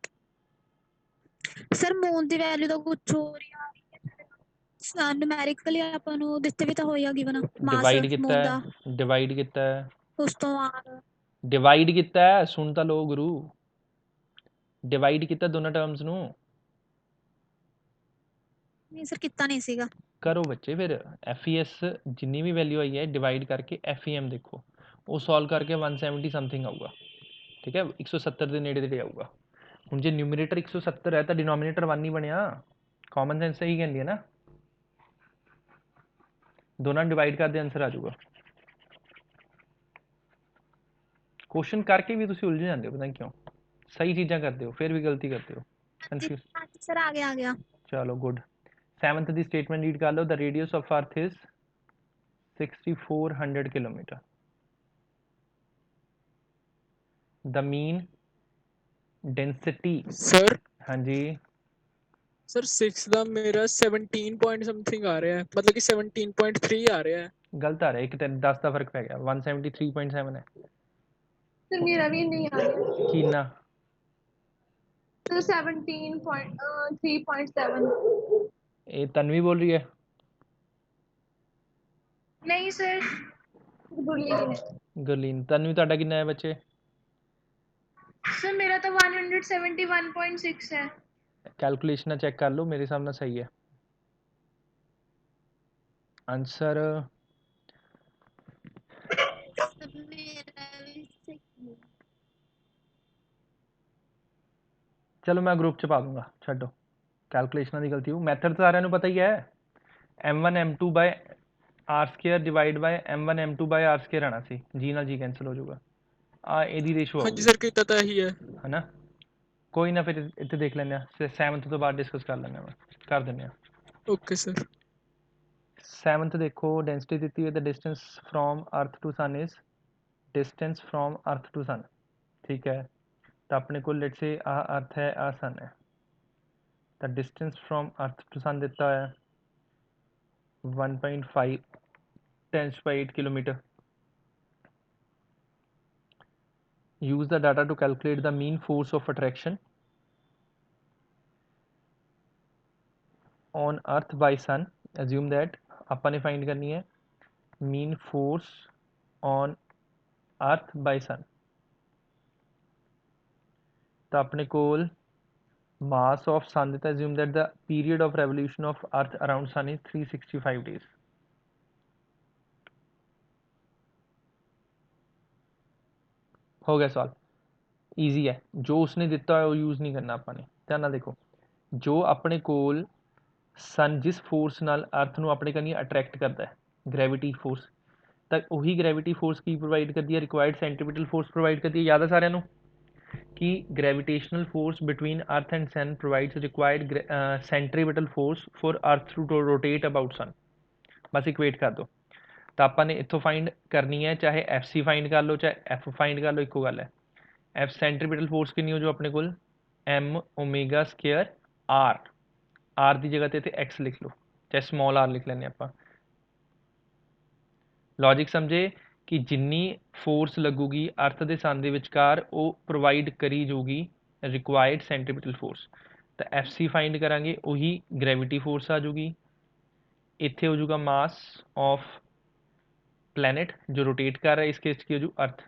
ਸਰ ਮੂਨ ਦੀ ਵੈਲਿਊ ਤਾਂ ਕੁਝ ਹੋਰ ਹੀ ਆ ਰਹੀ ਹੈ। ਨੂਮੈਰੀਕਲੀ ਆਪਾਂ ਨੂੰ ਦਿੱਤੇ ਵੀ ਤਾਂ ਹੋਇਆ ਗਿਵਨ ਮਾਸ ਮੂਨ ਦਾ। ਡਿਵਾਈਡ ਕੀਤਾ ਹੈ। ਉਸ ਤੋਂ ਬਾਅਦ ਡਿਵਾਈਡ ਕੀਤਾ ਹੈ। ਸੁਣ ਤਾਂ ਲਓ ਗੁਰੂ, ਡਿਵਾਈਡ ਕੀਤਾ ਦੋਨਾਂ ਟਰਮਸ ਨੂੰ। ਨਹੀਂ ਸਰ ਕੀਤਾ ਨਹੀਂ ਸੀਗਾ। ਕਰੋ ਬੱਚੇ, ਫਿਰ FES ਜਿੰਨੀ ਵੀ ਵੈਲਿਊ ਆਈ ਹੈ ਡਿਵਾਈਡ ਕਰਕੇ FEM ਦੇਖੋ, ਉਹ ਸੋਲਵ ਕਰਕੇ 170 ਸਮਥਿੰਗ ਆਊਗਾ। ਠੀਕ ਹੈ, 170 ਦੇ ਨੇੜੇ ਤੇੜੇ ਆਊਗਾ। ਹੁਣ ਜੇ ਨਿਊਮਰੇਟਰ 170 ਹੈ ਤਾਂ ਡਿਨੋਮੀਨੇਟਰ 1 ਨਹੀਂ ਬਣਿਆ। ਕਾਮਨ ਸੈਂਸ ਸਹੀ ਕਹਿੰਦੀ ਹੈ ਨਾ, ਦੋਨਾਂ ਨੂੰ ਡਿਵਾਈਡ ਕਰਦੇ ਆਂਸਰ ਆ ਜਾਊਗਾ। क्वेश्चन करके भी तुम उलझ जाते हो, पता नहीं क्यों। सही चीज़ां करते हो फिर भी गलती करते हो, कंफ्यूज। सर आ गया चलो गुड। 7th दी स्टेटमेंट रीड कर लो। The radius of earth is 6400 kilometre. The mean density. Sir हाँ जी सर 6 ਦਾ ਮੇਰਾ 17 ਪੁਆਇੰਟ ਸਮਥਿੰਗ ਆ ਰਿਹਾ ਹੈ, ਮਤਲਬ ਕਿ 17.3 ਆ ਰਿਹਾ ਹੈ। गलत आ रहा है, एक 10 का फर्क पै गया। 173.7 है। सर मेरा भी नहीं आ रहा। कितना? सर 17.3.7। ये तन्वी बोल रही है? नहीं सर, गुरलीन है। गुरलीन। तन्वी ਤੁਹਾਡਾ ਕਿੰਨਾ ਹੈ ਬੱਚੇ? सर मेरा तो 171.6 है। कैलकुलेशन चेक कर लो, मेरे हिसाब ਨਾਲ सही है आंसर। चलो मैं ग्रुप च पा दूंगा, छो कैलकुलेशन की गलती हो। मैथड तो सारे पता ही है। m1 m2 by R square divide by m1 m2 by R square आना सी, जी ना जी कैंसिल हो जाऊगा। ਇਹਦੀ ਰੇਸ਼ੋ ਹਾਂਜੀ ਸਰ ਕੀਤਾ ਤਾਂ ਇਹੀ ਹੈ ਹਨਾ। ਕੋਈ ਨਾ ਫਿਰ ਇੱਥੇ ਦੇਖ ਲੈਂਦੇ ਆ, 7th ਤੋਂ ਬਾਅਦ ਡਿਸਕਸ ਕਰ ਲੈਂਦੇ ਆ, ਕਰ ਦਿੰਦੇ ਆ। Okay sir. 7th ਦੇਖੋ, ਡੈਂਸਿਟੀ ਦਿੱਤੀ ਹੈ। The distance from earth to sun is, distance from earth to sun, ठीक है। तो अपने को लेट से अर्थ है, सन है। तो distance from earth to sun देता है 1.5 10⁸ kilometre. Use the data to calculate the mean force of attraction on earth by sun. Assume that अपन ने फाइंड करनी है mean force on earth by sun. तो अपने कोल mass of sun ਦਿੱਤਾ। assume that the period of revolution of earth around sun is 365 days। हो गया सवाल, ईजी है। जो उसने ਦਿੱਤਾ है वो यूज़ नहीं करना ਆਪਾਂ ਨੇ। ਧਿਆਨ ਨਾਲ ਦੇਖੋ, ਜੋ ਆਪਣੇ ਕੋਲ सन जिस फोर्स ਨਾਲ अर्थ ਨੂੰ ਆਪਣੇ ਕਨੀ ਅਟਰੈਕਟ ਕਰਦਾ ਹੈ, ਗ੍ਰੈਵਿਟੀ ਫੋਰਸ, ਤਾਂ ਉਹੀ ਗ੍ਰੈਵਿਟੀ ਫੋਰਸ ਕੀ ਪ੍ਰੋਵਾਈਡ ਕਰਦੀ ਹੈ? ਰਿਕੁਆਇਰਡ ਸੈਂਟਰੀਪੀਟਲ ਫੋਰਸ ਪ੍ਰੋਵਾਈਡ ਕਰਦੀ ਹੈ। ਯਾਦ ਹੈ ਸਾਰਿਆਂ ਨੂੰ कि gravitational force between earth and sun provides required centripetal force for earth to rotate about sun। बस इक्वेट कर दो। तो ਆਪਾਂ ਨੇ ਇੱਥੋਂ फाइंड करनी है, चाहे एफ सी फाइंड कर लो चाहे एफ फाइंड कर लो, ਇੱਕੋ ਗੱਲ है। एफ सेंट्रीपिटल फोर्स कितनी हो जो अपने को M omega square R, R की जगह ते एक्स लिख लो, चाहे स्मॉल आर लिख लें आप। लॉजिक समझे कि जिन्नी फोर्स लगूगी अर्थ के सन के विचकार वो प्रोवाइड करी जाऊगी रिक्वायर्ड सेंट्रीपिटल फोर्स। तो एफ सी फाइंड करा, उही ग्रैविटी फोर्स आ जाऊगी। इत्थे हो जाऊगा मास ऑफ प्लैनेट जो रोटेट कर रहा है, इस केस की हो जू अर्थ।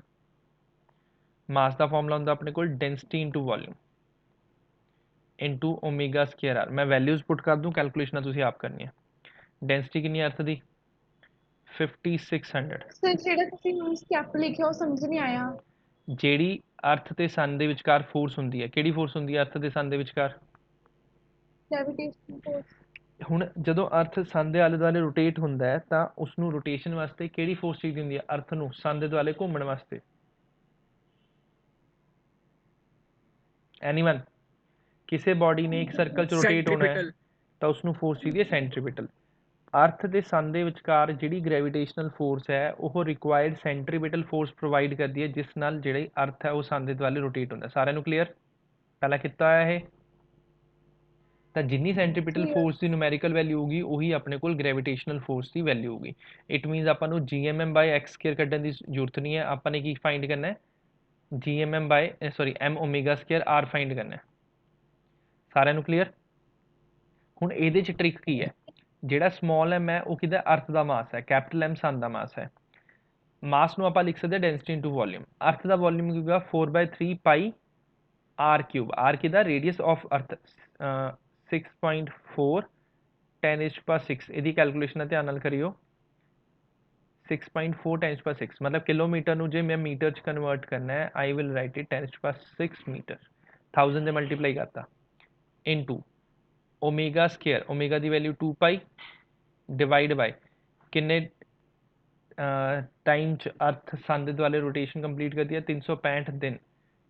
मास का फॉर्मूला होंगे अपने को density into volume into omega square R. मैं वैल्यूज पुट कर दूँ, कैलकुलेशन तुसीं आप करनी है। डेंसिटी कितनी अर्थ की? 5600। सर ਜਿਹੜਾ ਤੁਸੀਂ ਹੁਣ ਸਟੈਪ ਲਿਖਿਆ ਉਹ ਸਮਝ ਨਹੀਂ ਆਇਆ। ਜਿਹੜੀ अर्थ ਤੇ सन ਦੇ ਵਿਚਕਾਰ ਫੋਰਸ ਹੁੰਦੀ ਹੈ, ਕਿਹੜੀ ਫੋਰਸ ਹੁੰਦੀ ਹੈ अर्थ ਤੇ सन ਦੇ ਵਿਚਕਾਰ? Gravitation force. ਹੁਣ ਜਦੋਂ अर्थ सन ਦੇ ਆਲੇ ਦੁਆਲੇ ਰੋਟੇਟ ਹੁੰਦਾ ਹੈ ਤਾਂ ਉਸ ਨੂੰ ਰੋਟੇਸ਼ਨ ਵਾਸਤੇ ਕਿਹੜੀ ਫੋਰਸ ਚਾਹੀਦੀ ਹੁੰਦੀ ਹੈ? अर्थ ਨੂੰ सन ਦੇ ਦੁਆਲੇ ਘੁੰਮਣ ਵਾਸਤੇ। ਐਨੀਵਨ? ਕਿਸੇ ਬੋਡੀ ਨੇ ਇੱਕ ਸਰਕਲ ਚ ਰੋਟੇਟ ਹੋਣਾ ਹੈ ਤਾਂ ਉਸ ਨੂੰ ਫੋਰਸ ਚਾਹੀਦੀ ਹੈ ਸੈਂਟਰੀਪੀਟਲ। अर्थ ਤੇ सन ਦੇ ਵਿਚਕਾਰ ਜਿਹੜੀ ਗ੍ਰੈਵਿਟੇਸ਼ਨਲ ਫੋਰਸ ਹੈ ਉਹ ਰਿਕੁਆਇਰਡ ਸੈਂਟਰੀਪੀਟਲ ਫੋਰਸ ਪ੍ਰੋਵਾਈਡ ਕਰਦੀ ਹੈ, ਜਿਸ ਨਾਲ ਜਿਹੜੀ अर्थ ਹੈ ਉਹ सन ਦੇ ਦੁਆਲੇ ਰੋਟੇਟ ਹੁੰਦਾ। ਸਾਰਿਆਂ ਨੂੰ ਕਲੀਅਰ? ਪਹਿਲਾਂ ਕੀਤਾ ਹੋਇਆ ਇਹ। ਤਾਂ ਜਿੰਨੀ ਸੈਂਟਰੀਪੀਟਲ ਫੋਰਸ ਦੀ ਨੂਮੈਰੀਕਲ ਵੈਲਿਊ ਹੋਊਗੀ ਉਹੀ ਆਪਣੇ ਕੋਲ ਗ੍ਰੈਵਿਟੇਸ਼ਨਲ ਫੋਰਸ ਦੀ ਵੈਲਿਊ ਹੋਊਗੀ। ਇਟ ਮੀਨਸ ਆਪਾਂ ਨੂੰ GMM ਬਾਈ ਐਕਸ ਸਕੇਅਰ ਕੱਢਣ ਦੀ ਜ਼ਰੂਰਤ ਨਹੀਂ ਹੈ। ਆਪਾਂ ਨੇ ਕੀ ਫਾਈਂਡ ਕਰਨਾ ਹੈ? GMM ਬਾਈ M omega square R find ਕਰਨਾ ਹੈ। ਸਾਰਿਆਂ ਨੂੰ ਕਲੀਅਰ? ਹੁਣ ਇਹਦੇ 'ਚ ਟ੍ਰਿਕ ਕੀ ਹੈ? ਜਿਹੜਾ ਸਮਾਲ ਐਮ ਹੈ ਉਹ ਕਿਹਦਾ? अर्थ ਦਾ ਮਾਸ ਹੈ। कैपिटल M सन ਦਾ ਮਾਸ ਹੈ। ਮਾਸ ਨੂੰ ਆਪਾਂ ਲਿਖ ਸਕਦੇ ਹਾਂ ਡੈਂਸਿਟੀ ਇੰਟੂ ਵੋਲਿਊਮ। अर्थ ਦਾ ਵੋਲਿਊਮ ਕੀ ਹੋਊਗਾ? 4/3 ਪਾਈ R क्यूब। R ਕਿਹਦਾ? ਰੇਡੀਅਸ ਆਫ अर्थ 6.4 10⁶। ਇਹਦੀ ਕੈਲਕੂਲੇਸ਼ਨ ਧਿਆਨ ਨਾਲ ਕਰਿਓ। 6.4 10⁶ मतलब किलोमीटर ਨੂੰ ਜੇ ਮੈਂ ਮੀਟਰ 'ਚ ਕਨਵਰਟ ਕਰਨਾ ਹੈ, आई विल राइट इट 10⁶मीटर। 1000 ਦੇ ਮਲਟੀਪਲਾਈ ਕਰਤਾ ਇਨਟੂ ओमेगा स्केयर ओमेगा ਦੀ ਵੈਲਿਊ 2 ਪਾਈ ਡਿਵਾਈਡ ਬਾਈ ਕਿੰਨੇ टाइम च अर्थ सन दे दुआले रोटेशन कंप्लीट कर दिया 365 दिन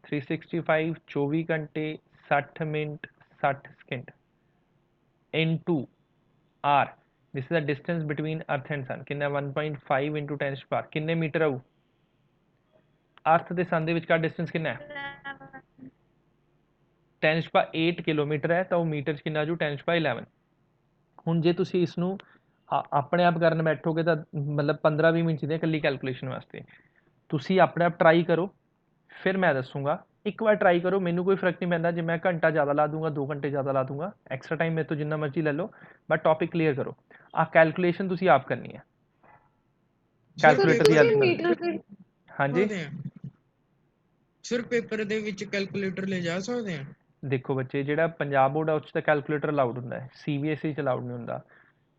365 24 घंटे 60 minute 60 second into are this is the distance between earth and sun कितना 1.5 इंटू 10 पावर किन्ने मीटर आऊ अर्थ ਤੇ सन ਦੇ ਵਿਚਕਾਰ ਡਿਸਟੈਂਸ ਕਿੰਨਾ ਹੈ 10 ਪਾਵਰ 8 ਕਿਲੋਮੀਟਰ ਹੈ ਤਾਂ ਉਹ ਮੀਟਰ ਚ ਕਿੰਨਾ ਜੂ 10 ਪਾਵਰ 11 ਹੁਣ ਜੇ ਤੁਸੀਂ ਇਸ ਨੂੰ ਆਪਣੇ ਆਪ ਕਰਨ ਬੈਠੋਗੇ ਤਾਂ ਮਤਲਬ 15-20 ਮਿੰਟ ਦੇ ਇਕੱਲੀ ਕੈਲਕੂਲੇਸ਼ਨ ਵਾਸਤੇ ਤੁਸੀਂ ਆਪਣੇ ਆਪ ਟਰਾਈ ਕਰੋ ਫਿਰ ਮੈਂ ਦੱਸੂਗਾ ਇੱਕ ਵਾਰ ਟਰਾਈ ਕਰੋ ਮੈਨੂੰ ਕੋਈ ਫਰਕ ਨਹੀਂ ਪੈਂਦਾ ਜੇ ਮੈਂ ਘੰਟਾ ਜ਼ਿਆਦਾ ਲਾ ਦੂੰਗਾ 2 ਘੰਟੇ ਜ਼ਿਆਦਾ ਲਾ ਦੂੰਗਾ ਐਕਸਟਰਾ ਟਾਈਮ ਮੇਰੇ ਤੋਂ ਜਿੰਨਾ ਮਰਜ਼ੀ ਲੈ ਲਓ ਬਟ ਟੌਪਿਕ ਕਲੀਅਰ ਕਰੋ ਆ ਕੈਲਕੂਲੇਸ਼ਨ ਤੁਸੀਂ ਆਪ ਕਰਨੀ ਹੈ ਕੈਲਕੂਲੇਟਰ ਦੀ ਹੈਲਪ ਨਾਲ ਹਾਂਜੀ ਸਰ ਪੇਪਰ ਦੇ ਵਿੱਚ ਕੈਲਕੂਲੇਟਰ ਲੈ ਜਾ ਸਕਦੇ ਆ ਦੇਖੋ ਬੱਚੇ ਜਿਹੜਾ ਪੰਜਾਬ ਬੋਰਡ ਆ ਉਸ 'ਚ ਤਾਂ ਕੈਲਕੂਲੇਟਰ ਅਲਾਉਡ ਹੁੰਦਾ ਹੈ CBSE 'ਚ ਅਲਾਉਡ ਨਹੀਂ ਹੁੰਦਾ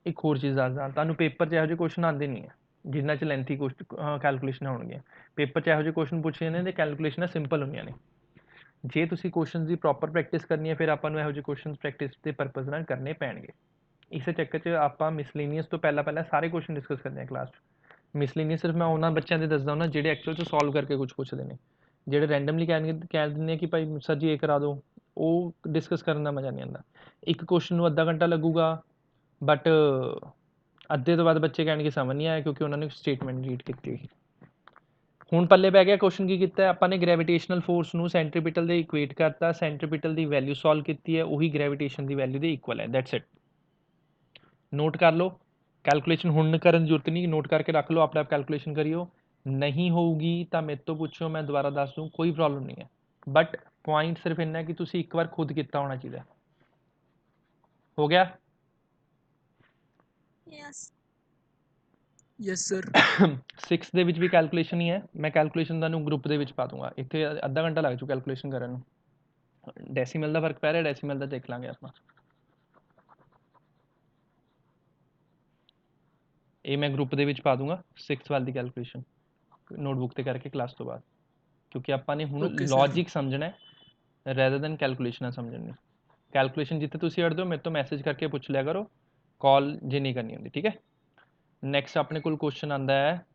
ਇੱਕ ਹੋਰ ਚੀਜ਼ ਦੱਸਦਾ ਤੁਹਾਨੂੰ ਪੇਪਰ 'ਚ ਇਹੋ ਜਿਹੇ ਕੁਐਸਚਨ ਆਉਂਦੇ ਨਹੀਂ ਹੈ ਜਿਨ੍ਹਾਂ 'ਚ ਲੈਂਥੀ ਕੈਲਕੂਲੇਸ਼ਨ ਹੋਣਗੀਆਂ ਪੇਪਰ 'ਚ ਇਹੋ ਜਿਹੇ ਕੁਐਸਚਨ ਪੁੱਛੇ ਜਾਂਦੇ ਤੇ ਕੈਲਕੂਲੇਸ਼ਨਾਂ ਸਿੰਪਲ ਹੁੰਦੀਆਂ ਨੇ ਜੇ ਤੁਸੀਂ ਕੁਐਸਚਨਸ ਦੀ ਪ੍ਰੋਪਰ ਪ੍ਰੈਕਟਿਸ ਕਰਨੀ ਹੈ ਫਿਰ ਆਪਾਂ ਨੂੰ ਇਹੋ ਜਿਹੇ ਕੁਐਸਚਨਸ ਪ੍ਰੈਕਟਿਸ ਦੇ ਪਰਪਸ ਨਾਲ ਕਰਨੇ ਪੈਣਗੇ ਇਸੇ ਚੱਕਰ 'ਚ ਆਪਾਂ ਮਿਸਲੀਨੀਅਸ ਤੋਂ ਪਹਿਲਾਂ ਸਾਰੇ ਕੁਐਸਚਨ ਡਿਸਕਸ ਕਰਦੇ ਹਾਂ ਕਲਾਸ 'ਚ ਮਿਸਲੀਨੀਅਸ ਸਿਰਫ ਮੈਂ ਉਹਨਾਂ ਬੱਚਿਆਂ ਦੇ ਦੱਸਦਾ ਹੁੰਦਾ ਜਿਹੜੇ ਐਕਚੁਅਲ 'ਚ ਸੋਲਵ ਕਰਕੇ ਕੁਝ ਪੁੱਛਦੇ ਨੇ ਜਿਹੜੇ ਰੈਂਡਮਲੀ ਕਹਿ ਦਿੰਦੇ ਆ ਕਿ ਭਾਈ ਸਰ ਜੀ ਇਹ ਕਰਾ ਦਿਓ ਉਹ ਡਿਸਕਸ ਕਰਨ ਦਾ ਮਜ਼ਾ ਨਹੀਂ ਆਉਂਦਾ ਇੱਕ ਕੁਐਸਚਨ ਨੂੰ ਅੱਧਾ ਘੰਟਾ ਲੱਗੂਗਾ ਬਟ ਅੱਧੇ ਤੋਂ ਬਾਅਦ ਬੱਚੇ ਕਹਿਣਗੇ ਸਮਝ ਨਹੀਂ ਆਇਆ ਕਿਉਂਕਿ ਉਹਨਾਂ ਨੇ ਸਟੇਟਮੈਂਟ ਰੀਡ ਕੀਤੀ ਹੋਈ ਹੁਣ ਪੱਲੇ ਪੈ ਗਿਆ ਕੁਐਸਚਨ ਕੀ ਕੀਤਾ ਆਪਾਂ ਨੇ ਗ੍ਰੈਵਿਟੇਸ਼ਨਲ ਫੋਰਸ ਨੂੰ ਸੈਂਟਰੀਪੀਟਲ ਦੇ ਇਕੁਏਟ ਕਰਤਾ ਸੈਂਟਰੀਪੀਟਲ ਦੀ ਵੈਲਿਊ ਸੋਲਵ ਕੀਤੀ ਹੈ ਉਹੀ ਗ੍ਰੈਵਿਟੇਸ਼ਨ ਦੀ ਵੈਲਿਊ ਦੇ ਇਕੁਅਲ ਹੈ ਦੈਟਸ ਇਟ ਨੋਟ ਕਰ ਲਓ ਕੈਲਕੂਲੇਸ਼ਨ ਹੁਣ ਕਰਨ ਦੀ ਜ਼ਰੂਰਤ ਨਹੀਂ ਨੋਟ ਕਰਕੇ ਰੱਖ ਲਓ ਆਪਣੇ ਆਪ ਕੈਲਕੂਲੇਸ਼ਨ ਕਰਿਓ ਨਹੀਂ ਹੋਊਗੀ ਤਾਂ ਮੇਰੇ ਤੋਂ ਪੁੱਛਿਓ ਮੈਂ ਦੁਬਾਰਾ ਦੱਸ ਦੂੰ ਕੋਈ ਪ੍ਰੋਬਲਮ ਨਹੀਂ ਹੈ ਬਟ ਪੁਆਇੰਟ ਸਿਰਫ ਇੰਨਾ ਹੈ ਕਿ ਤੁਸੀਂ ਇੱਕ ਵਾਰ ਖੁਦ ਕੀਤਾ ਹੋਣਾ ਚਾਹੀਦਾ ਹੋ ਗਿਆ ਯੈਸ ਯੈਸ ਸਰ 6 ਦੇ ਵਿੱਚ ਵੀ ਕੈਲਕੂਲੇਸ਼ਨ ਹੀ ਹੈ ਮੈਂ ਕੈਲਕੂਲੇਸ਼ਨ ਤੁਹਾਨੂੰ ਗਰੁੱਪ ਦੇ ਵਿੱਚ ਪਾ ਦੂੰਗਾ ਇੱਥੇ ਅੱਧਾ ਘੰਟਾ ਲੱਗ ਜੂ ਕੈਲਕੂਲੇਸ਼ਨ ਕਰਨ ਨੂੰ ਡੈਸੀਮਲ ਦਾ ਫਰਕ ਪੈ ਰਿਹਾ ਡੈਸੀਮਲ ਦਾ ਦੇਖ ਲਾਂਗੇ ਆਪਾਂ ਇਹ ਮੈਂ ਗਰੁੱਪ ਦੇ ਵਿੱਚ ਪਾ ਦੂੰਗਾ 6 ਵਾਲ ਦੀ ਕੈਲਕੂਲੇਸ਼ਨ ਨੋਟਬੁੱਕ ਤੇ ਕਰਕੇ ਕਲਾਸ ਤੋਂ ਬਾਅਦ ਕਿਉਂਕਿ ਆਪਾਂ ਨੇ ਹੁਣ Okay, sir. ਲੌਜਿਕ ਸਮਝਣਾ ਹੈ ਰੈਦਰ ਦੈਨ ਕੈਲਕੂਲੇਸ਼ਨਾਂ ਸਮਝਣੀ ਕੈਲਕੂਲੇਸ਼ਨ ਜਿੱਥੇ ਤੁਸੀਂ ਅੜਦੇ ਹੋ ਮੇਰੇ ਤੋਂ ਮੈਸੇਜ ਕਰਕੇ ਪੁੱਛ ਲਿਆ ਕਰੋ ਕਾਲ ਜੇ ਨਹੀਂ ਕਰਨੀ ਹੁੰਦੀ ਠੀਕ ਹੈ ਨੈਕਸਟ ਆਪਣੇ ਕੋਲ ਕੁਐਸਚਨ ਆਂਦਾ ਹੈ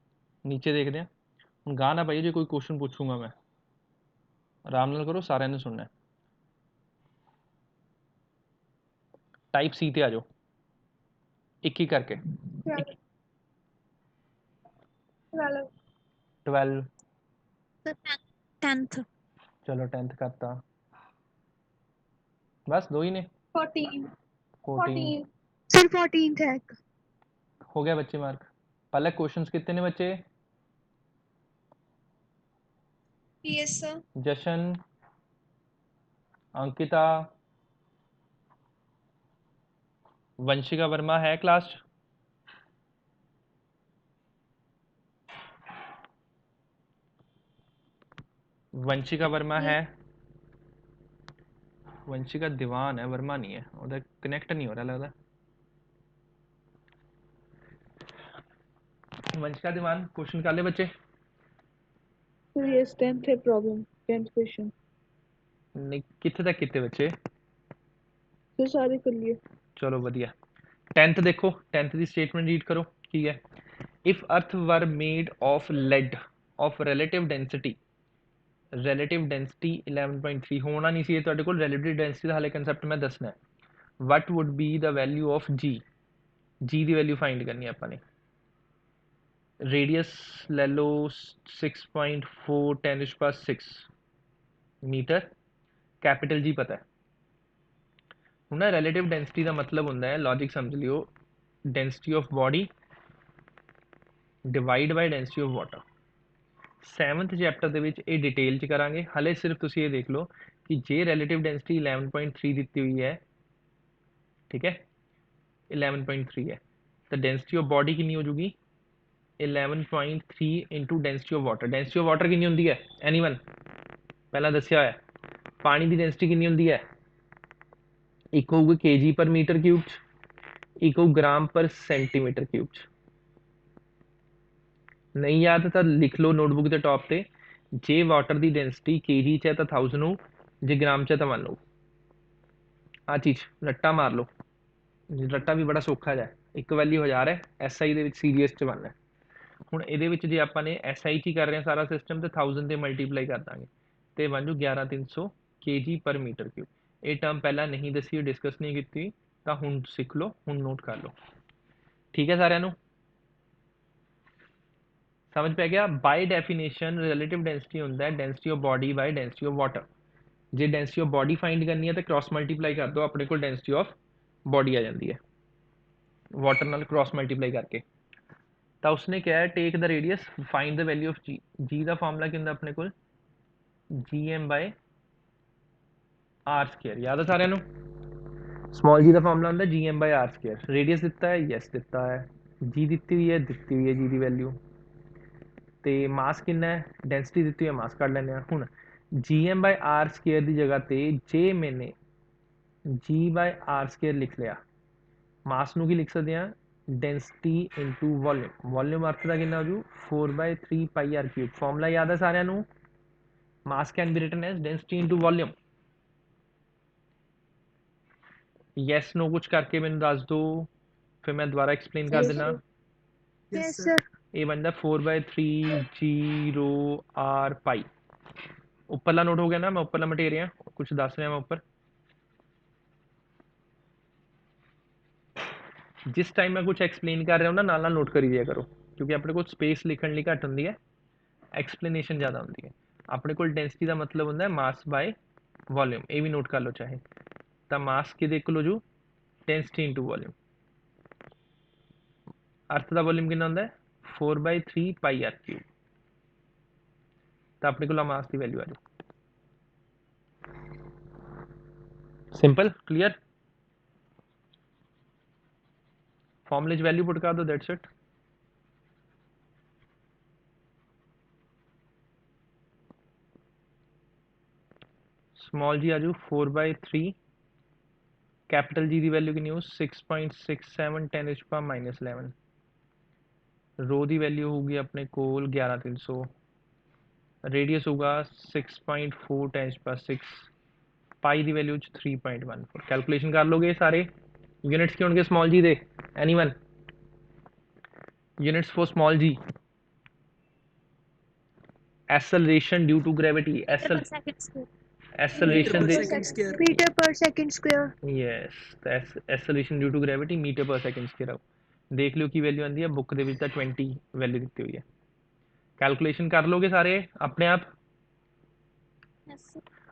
ਨੀਚੇ ਦੇਖਦੇ ਹਾਂ ਹੁਣ ਗਾਹ ਨਾ ਪਾਈਏ ਜੇ ਕੋਈ ਕੁਐਸਚਨ ਪੁੱਛੂੰਗਾ ਮੈਂ ਆਰਾਮ ਨਾਲ ਕਰੋ ਸਾਰਿਆਂ ਨੇ ਸੁਣਨਾ ਟਾਈਪ ਸੀ ਤੇ ਆ ਜਾਓ ਇੱਕ ਹੀ ਕਰਕੇ 12 ਸਰ 10th ਚਲੋ 10th ਕਰਤਾ ਬਸ ਦੋ ਹੀ ਨੇ 14 14 ਸਰ 14th ਹੈ ਇੱਕ हो गया बच्चे मार्क पहले क्वेश्चंस कितने ने बच्चे ਯੈਸ ਸਰ जशन अंकिता वंशिका वर्मा है क्लास वंशिका वर्मा है वंशिका दीवान है वर्मा नहीं है उधर कनेक्ट नहीं हो रहा लगता वंशिका दीवान क्वेश्चन कर ले बच्चे So yes, 10th है problem, 10th question. नहीं कितने तक कितने बच्चे So सारे कर लिए. चलो बढ़िया 10th देखो 10th ਦੀ ਸਟੇਟਮੈਂਟ ਰੀਡ ਕਰੋ ਕੀ ਹੈ if earth were made of lead of relative density 11.3 ਹੋਣਾ ਨਹੀਂ ਸੀ ਇਹ ਤੁਹਾਡੇ ਕੋਲ relative density ਦਾ ਹਾਲੇ ਕਨਸੈਪਟ ਮੈਂ ਦੱਸਣਾ ਹੈ what would be the value of g g the value find ਕਰਨੀ ਹੈ ਆਪਾਂ ਨੇ radius ਲੈ ਲਓ 6.4 10⁻⁶ ਮੀਟਰ ਕੈਪੀਟਲ ਜੀ ਪਤਾ ਹੈ ਹੁਣ ਨਾ ਰਿਲੇਟਿਵ ਡੈਂਸਿਟੀ ਦਾ ਮਤਲਬ ਹੁੰਦਾ ਹੈ ਲੌਜਿਕ ਸਮਝ ਲਿਓ density of body divide by density of water 7th chapter ਦੇ ਵਿੱਚ ਇਹ ਡਿਟੇਲ 'ਚ ਕਰਾਂਗੇ ਹਲੇ ਸਿਰਫ ਤੁਸੀਂ ਇਹ ਦੇਖ ਲਓ ਕਿ ਜੇ ਰਿਲੇਟਿਵ ਡੈਂਸਿਟੀ 11.3 ਦਿੱਤੀ ਹੋਈ ਹੈ ਠੀਕ ਹੈ 11.3 ਹੈ ਤਾਂ ਡੈਂਸਿਟੀ ਆਫ ਬਾਡੀ ਕਿੰਨੀ ਹੋ ਜੂਗੀ 11.3 ਇੰਟੂ ਡੈਂਸਿਟੀ ਆਫ ਵਾਟਰ ਕਿੰਨੀ ਹੁੰਦੀ ਹੈ ਐਨੀਵਨ ਪਹਿਲਾਂ ਦੱਸਿਆ ਹੋਇਆ ਪਾਣੀ ਦੀ ਡੈਂਸਿਟੀ ਕਿੰਨੀ ਹੁੰਦੀ ਹੈ ਇੱਕ ਹੋਊਗਾ kg ਪਰ ਮੀਟਰ ਕਿਊਬ ਚ ਇੱਕ ਹੋਊ ਗ੍ਰਾਮ ਪਰ ਸੈਂਟੀਮੀਟਰ ਕਿਊਬ ਚ ਨਹੀਂ ਯਾਦ ਤਾਂ ਲਿਖ ਲਓ ਨੋਟਬੁੱਕ ਦੇ ਟੌਪ ਤੇ ਜੇ ਵਾਟਰ ਦੀ ਡੈਂਸਿਟੀ kg ਚ ਹੈ ਤਾਂ 1000 ਹੋਊ जे ग्राम च तो मान लो आ चीज़ रट्टा मार लो, रट्टा भी बड़ा सौखा जिहा एक वैल्यू 1000 है, SI ਦੇ ਵਿੱਚ सीरीएस च बनना ਹੁਣ ਇਹਦੇ ਵਿੱਚ ਜੇ ਆਪਾਂ ਨੇ SI 'ਚ ਹੀ ਕਰ ਰਹੇ ਹਾਂ ਸਾਰਾ ਸਿਸਟਮ ਤੇ 1000 ਤੇ ਮਲਟੀਪਲਾਈ ਕਰ ਦਾਂਗੇ ਤੇ ਬਣ ਜੂ 11300 kg ਪਰ ਮੀਟਰ ਕਿਊਬ। ਇਹ ਟਰਮ ਪਹਿਲਾਂ ਨਹੀਂ ਦੱਸੀ, ਡਿਸਕਸ ਨਹੀਂ ਕੀਤੀ, ਤਾਂ ਹੁਣ ਸਿੱਖ ਲਓ, ਹੁਣ ਨੋਟ ਕਰ ਲਓ। ਠੀਕ ਹੈ ਸਾਰਿਆਂ ਨੂੰ समझ पै गया? बाय डेफिनेशन रिलेटिव डेंसिटी होंदा है density of body by density of water. J density of body find करनी है तो क्रॉस मल्टीप्लाई कर दो, अपने को डेंसिटी ऑफ बॉडी आ जाती है वाटर नाल क्रॉस मल्टीप्लाई करके। तो उसने क्या है take the radius find the value of g. G का फॉर्मूला क्या होंदा अपने को GM बाय आर स्केयर, याद है सारिਆਂ ਨੂੰ? स्मॉल जी का फॉर्मूला होंदा GM by R square. Radius दिता है, यस दिता है, जी दी हुई है, दी हुई है जी की वैल्यू, तो मास कितना है, डेंसिटी दी हुई है, मास कट लैंने हूँ। GM बाय आर स्केयर की जगह पर जे मैंने G बाय आर स्केयर लिख लिया, मास नूं की लिख सकते हैं डेंसिटी इंटू वॉल्यूम। वॉल्यूम अर्थ का कितना हो जू 4/3 पाई आर क्यूब। फॉर्मूला याद है सारिਆਂ ਨੂੰ? Mass can be written as density into volume. Yes no कुछ करके मैंने दस दो, फिर मैं दोबारा एक्सप्लेन कर देना। Yes sir. ये बनता 4/3 zero are pi. Uparla note हो गया ना, मैं उपरला मटेरिया कुछ दस रहा मैं उपर। जिस टाइम मैं कुछ एक्सप्लेन कर रहा हूँ ना नाल नोट करी दिया करो, क्योंकि अपने को स्पेस लिखने लिए घट होंगी है, एक्सप्लेनेशन ज़्यादा होंगी है। अपने को डेंसिटी का मतलब होंगे मास बाय वॉल्यूम, ये भी नोट कर लो चाहे तो मास कि देख लो जो डेंसिटी इंटू वॉल्यूम। अर्थ का वॉल्यूम कितना होंगे 4/3 पाई आर क्यूब। तो अपने को मास की वैल्यू आ जाए। Simple clear? फॉर्मूले वैल्यू पुट कर दो, दैट्स इट। स्मॉल जी आ जाओ 4/3, कैपिटल जी की वैल्यू कितनी हो 6.67 10⁻⁻11। रो की वैल्यू होगी अपने को 11300, रेडियस होगा 6.4 10⁻6, पाई की वैल्यू 3.14। कैलकुलेशन कर लोगे सारे? यूनिट्स के होंगे स्मॉल जी दे? Anyone? Units for small g? Acceleration due to gravity, acceleration metre दे per second square. Metre per second square. Yes, acceleration due to gravity metre per second square. देख लो की वैल्यू आती है बुक के 20 वैल्यू दी हुई है। कैलकुलेशन कर लोगे सारे अपने आप?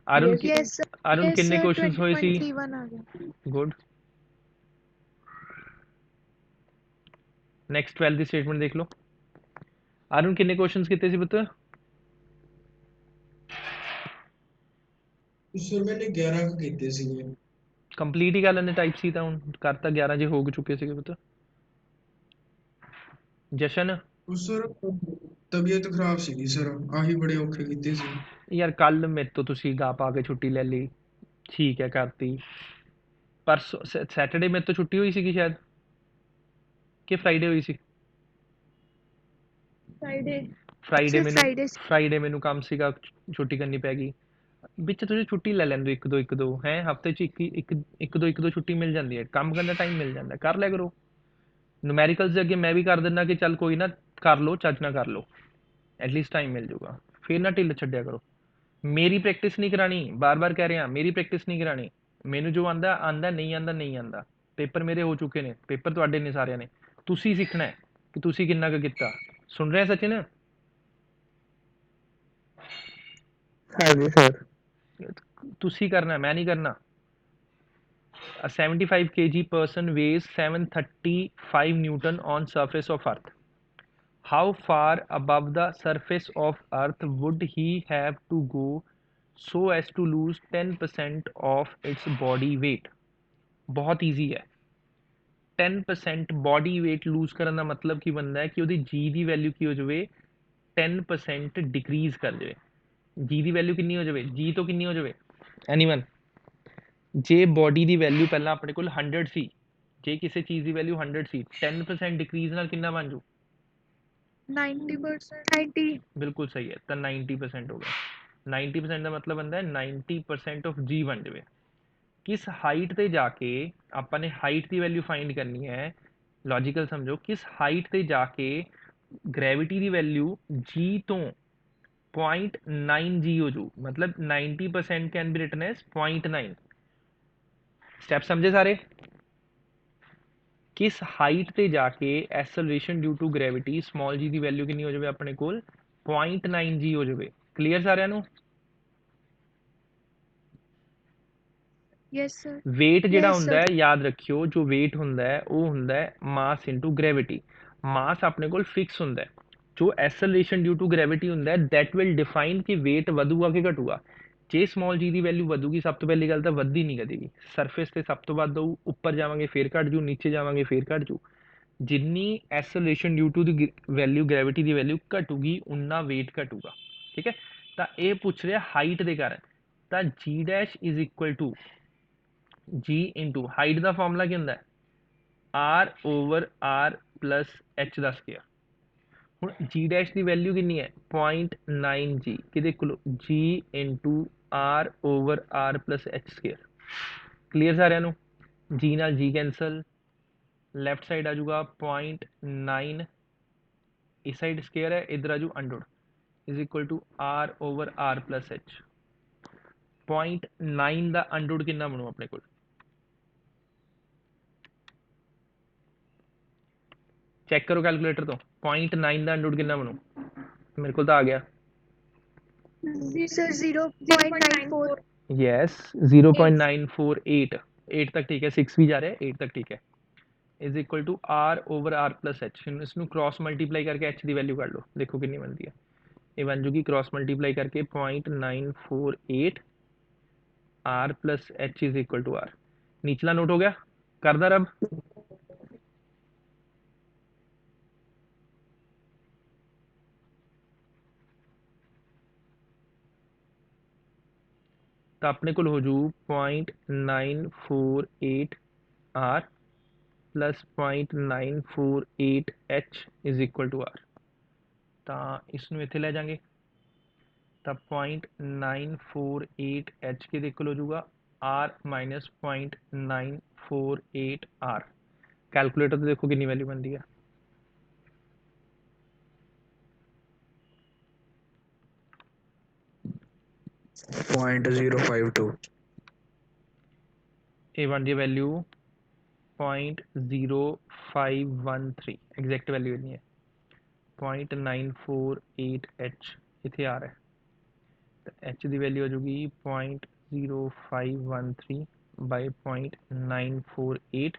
अरुण यस अरुण कितने क्वेश्चंस होए सी? 20.31 आ गया। गुड। नेक्स्ट 12 दी स्टेटमेंट देख लो। अरुण कितने क्वेश्चंस कितने सी पुत्र? सर मैंने 11 को कीते ਸੀਗੇ। कंप्लीट ही कर लेने टाइप सी, तो हूँ करता 11 जे हो चुके थे पुत्र। जशन सर तबीयत खराब ਸੀਗੀ ਸਰ, ਆਹੀ ਬੜੇ ਔਖੇ ਕੀਤੇ ਸੀ। यार कल मेरे तो तुसी गा पा के छुट्टी ले ली, ठीक है करती। परसों सैटरडे मेरे तो छुट्टी हुई सी शायद, कि फ्राइडे हुई सी? फ्राइडे फ्राइडे मैनू काम सीगा, छुट्टी करनी पैगी। ਵਿੱਚ ਤੁਸੀਂ ਛੁੱਟੀ ਲੈ ਲੈਂਦੇ ਇੱਕ ਦੋ ਹੈ ਹਫਤੇ 'ਚ ਇੱਕ ਦੋ ਛੁੱਟੀ ਮਿਲ ਜਾਂਦੀ ਹੈ, ਕੰਮ ਕਰਨ ਦਾ ਟਾਈਮ ਮਿਲ ਜਾਂਦਾ, ਕਰ ਲਿਆ ਕਰੋ। ਨੂਮੈਰੀਕਲਸ ਦੇ ਅੱਗੇ ਮੈਂ ਵੀ ਕਰ ਦਿੰਦਾ ਕਿ ਚੱਲ ਕੋਈ ਨਾ ਕਰ ਲਓ, ਚੱਜ ਨਾ ਕਰ ਲਓ, ਐਟਲੀਸਟ ਟਾਈਮ ਮਿਲ ਜਾਊਗਾ। ਫਿਰ ਨਾ ਢਿੱਲ ਛੱਡਿਆ ਕਰੋ। ਮੇਰੀ ਪ੍ਰੈਕਟਿਸ ਨਹੀਂ ਕਰਾਣੀ, ਬਾਰ-ਬਾਰ ਕਹਿ ਰਿਹਾ ਮੇਰੀ ਪ੍ਰੈਕਟਿਸ ਨਹੀਂ ਕਰਾਣੀ। ਮੈਨੂੰ ਜੋ ਆਂਦਾ ਆਂਦਾ, ਨਹੀਂ ਆਂਦਾ ਨਹੀਂ ਆਂਦਾ। ਪੇਪਰ ਮੇਰੇ ਹੋ ਚੁੱਕੇ ਨੇ, ਪੇਪਰ ਤੁਹਾਡੇ ਨੇ ਸਾਰਿਆਂ ਨੇ। ਤੁਸੀਂ ਸਿੱਖਣਾ ਕਿ ਤੁਸੀਂ ਕਿੰਨਾ ਕੁ ਕੀਤਾ। ਸੁਣ ਰਹੇ ਸਚਿਨ? ਹਾਂਜੀ ਸਰ। ਤੁਸੀਂ ਕਰਨਾ, ਮੈਂ ਨਹੀਂ ਕਰਨਾ। A 75 kg person weighs 735 Newton on surface of Earth. How far above the surface of Earth would he have to go so as to lose 10% of its body weight? बहुत ईजी है। 10% बॉडी वेट लूज करने का मतलब की बनता है कि वो जी की वैल्यू की हो जाए 10% डिक्रीज कर जाए। जी की वैल्यू कितनी हो जाए? जी तो कितनी हो जाए? एनीवन? जे बॉडी की वैल्यू पहला अपने को 100 सी, जे किसी चीज़ की वैल्यू 100 सी, 10% डिक्रीज नाल कितना बन जू? 90%। 90 बिल्कुल सही है, तो 90% हो गया। 90% ਦਾ ਮਤਲਬ ਹੁੰਦਾ ਹੈ 90% ਆਫ g ਬਣ ਜਾਵੇ। ਕਿਸ ਹਾਈਟ ਤੇ ਜਾ ਕੇ ਆਪਾਂ ਨੇ ਹਾਈਟ ਦੀ ਵੈਲਿਊ ਫਾਈਂਡ ਕਰਨੀ ਹੈ, ਲੌਜੀਕਲ ਸਮਝੋ, ਕਿਸ ਹਾਈਟ ਤੇ ਜਾ ਕੇ ਗ੍ਰੈਵਿਟੀ ਦੀ ਵੈਲਿਊ g ਤੋਂ 0.9 g ਹੋ ਜੂ, मतलब 90% can be written as 0.9। Step समझे सारे? किस हाइट ते जाके acceleration due to gravity small g की वैल्यू कितनी हो जाए अपने को 0.9 g हो जाए। क्लीयर सारे नु? Yes sir. वेट जिहड़ा Yes, हुंदा sir. है, याद रखियो, जो वेट हुंदा है वो हुंदा है मास इनटू ग्रेविटी। मास अपने को फिक्स हुंदा है, जो एक्सेलरेशन ड्यू टू ग्रेविटी हुंदा है दैट विल डिफाइन कि वेट ਵਧੂਗਾ ਕਿ ਘਟੂਗਾ। ਜੇ ਸਮਾਲ ਜੀ ਦੀ ਵੈਲਿਊ ਵਧੂਗੀ, ਸਭ ਤੋਂ ਪਹਿਲੀ ਗੱਲ ਤਾਂ ਵੱਧਦੀ ਨਹੀਂ ਕਦੀ ਵੀ, ਸਰਫੇਸ ਤੇ ਸਭ ਤੋਂ ਵੱਧ ਹੋਊ, ਉੱਪਰ ਜਾਵਾਂਗੇ ਫੇਰ ਘਟ ਜੂ, ਨੀਚੇ ਜਾਵਾਂਗੇ ਫੇਰ ਘਟ ਜੂ। ਜਿੰਨੀ acceleration due to the value gravity ਦੀ ਵੈਲਿਊ ਘਟੂਗੀ ਉਨਾ weight ਘਟੂਗਾ। ਠੀਕ ਹੈ, ਤਾਂ ਇਹ ਪੁੱਛ ਰਿਹਾ ਹਾਈਟ ਦੇ ਕਾਰਨ, ਤਾਂ g dash is equal to g into height ਦਾ ਫਾਰਮੂਲਾ ਕੀ ਹੁੰਦਾ ਹੈ, r over r plus h ਦਾ ਸਕੁਅਰ। ਹੁਣ g ਡੈਸ਼ ਦੀ ਵੈਲਿਊ ਕਿੰਨੀ ਹੈ 0.9 g, ਕਿਹਦੇ ਕੋਲ g into r over r plus h square. Clear ਸਾਰਿਆਂ ਨੂੰ? g ਨਾਲ g ਕੈਂਸਲ, ਲੈਫਟ ਸਾਈਡ ਆ ਜਾਊਗਾ 0.9, इस साइड स्केयर है, इधर आ जाओ under is equal to r over r plus h। 0.9 का अंडर कितना बनू अपने को, चेक करो कैलकुलेटर तो। 0.9 का अंडर कितना बनू, मेरे को तो आ गया सर 0.94। यस 0.948, 8 तक ठीक है, 6 भी जा रहा है, 8 तक ठीक है। Is equal to r over r plus h, इसमें क्रॉस मल्टीप्लाई करके h की वैल्यू कर लो, देखो कितनी बनती है। ये बन जूगी क्रॉस मल्टीप्लाई करके 0.948 r plus h is equal to r। निचला नोट हो गया, कर दर अब। तो अपने को हो जू 0.948 r plus 0.948 h is equal to r। तो इसनों इत्थे ले जाएंगे, तो 0.948 h के इक्वल हो जाऊगा r माइनस 0.948 r। कैलकुलेटर तो देखो कितनी वैल्यू बनती है, .052। ये बनती है वैल्यू 0.0513, एग्जैक्ट वैल्यू नहीं है। 0.948 h इतने आ रहा है, तो h की वैल्यू हो जाएगी 0.0513 बाई 0.948,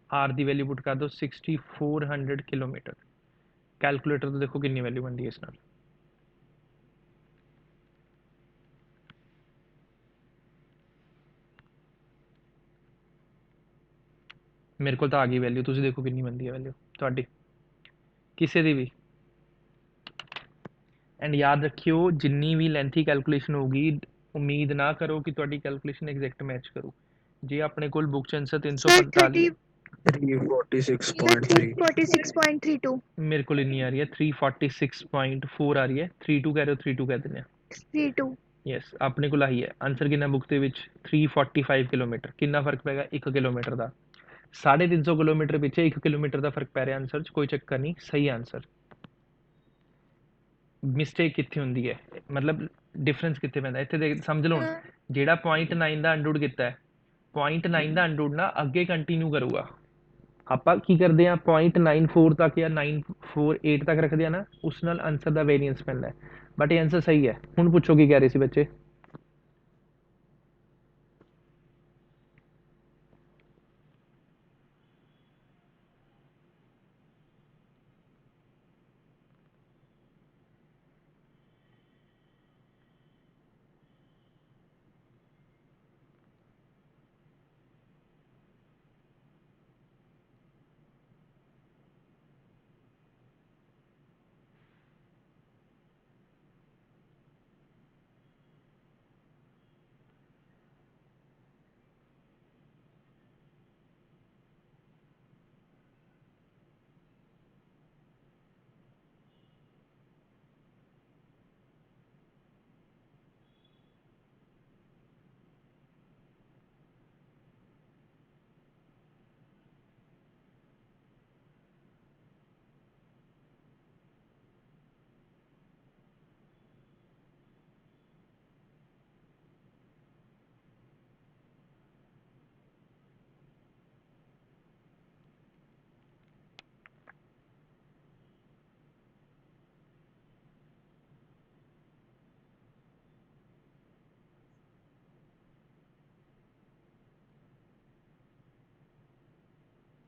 r की वैल्यू पुट कर दो 6400 किलोमीटर। कैलकुलेटर तो देखो कितनी वैल्यू बनती है इस नाल। मेरे को तो आ गई वैल्यू, तुम देखो कितनी बनती है वैल्यू थोड़ी किसी की भी। एंड याद रखियो जिन्नी भी लेंथी कैलकुलेशन होगी उम्मीद ना करो कि थोड़ी कैलकुलेशन एग्जैक्ट मैच करो। जे अपने को बुक च आंसर 345 346.3 46.32। मेरे को नहीं आ रही है, 346.4 आ रही है। 32 कह रहे हो, 32 कह देने 32। यस अपने को आई है आंसर कितना बुक के 345 किलोमीटर। कितना फर्क पैगा 1 किलोमीटर का, 350 किलोमीटर पिछे 1 किलोमीटर का फर्क पै रहा आंसर च, कोई चक्कर नहीं, सही आंसर। मिसटेक कितनी होंगी है, मतलब डिफरेंस कितने पैदा इतने समझ लो। जेड़ा 0.9 का अनरूट किया है, 0.9 का अनरूट ना अगे कंटिन्यू करूँगा। आप की करते हैं 0.94 तक या 948 तक रखते हैं ना, उस नाल आंसर का वेरिएंस पैदा है। बट ये आंसर सही है। हुण पूछो की कह रहे थे बच्चे।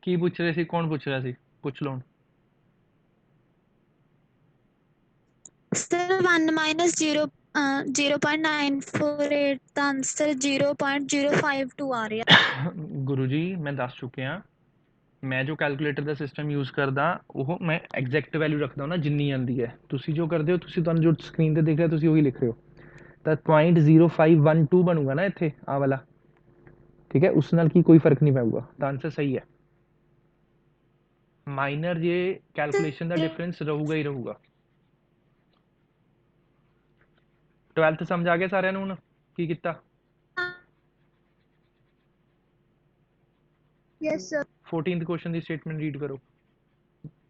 ਕੀ ਪੁੱਛ ਰਹੇ ਸੀ, ਕੌਣ ਪੁੱਛ ਰਿਹਾ ਸੀ? ਪੁੱਛ ਲਓ ਹੁਣ। ਸਰ 1 ਮਾਈਨਸ 0.948 ਦਾ ਆਨਸਰ 0.052 ਆ ਰਿਹਾ। ਗੁਰੂ ਜੀ ਮੈਂ ਦੱਸ ਚੁੱਕਿਆ, ਮੈਂ ਜੋ ਕੈਲਕੂਲੇਟਰ ਦਾ ਸਿਸਟਮ ਯੂਜ਼ ਕਰਦਾ ਉਹ ਮੈਂ ਐਗਜ਼ੈਕਟ ਵੈਲਿਊ ਰੱਖਦਾ ਨਾ ਜਿੰਨੀ ਆਉਂਦੀ ਹੈ। ਤੁਸੀਂ ਜੋ ਕਰਦੇ ਹੋ, ਤੁਸੀਂ ਤੁਹਾਨੂੰ ਜੋ ਸਕਰੀਨ ਤੇ ਦਿਖ ਰਿਹਾ ਤੁਸੀਂ ਉਹੀ ਲਿਖ ਰਹੇ ਹੋ। ਤਾਂ 0.0512 ਬਣੂਗਾ ਨਾ ਇੱਥੇ ਆਹ ਵਾਲਾ, ਠੀਕ ਹੈ, ਉਸ ਨਾਲ ਕੀ ਕੋਈ ਫਰਕ ਨਹੀਂ ਪਊਗਾ, ਤਾਂ ਆਨਸਰ ਸਹੀ ਹੈ। ਮਾਈਨਰ ਜੇ ਕੈਲਕੂਲੇਸ਼ਨ ਦਾ ਡਿਫਰੈਂਸ ਰਹੂਗਾ ਹੀ ਰਹੂਗਾ। 12th ਸਮਝ ਆ ਗਿਆ ਸਾਰਿਆਂ ਨੂੰ ਹੁਣ ਕੀ ਕੀਤਾ? Yes sir. 14th ਕੁਐਸਚਨ ਦੀ ਸਟੇਟਮੈਂਟ ਰੀਡ ਕਰੋ।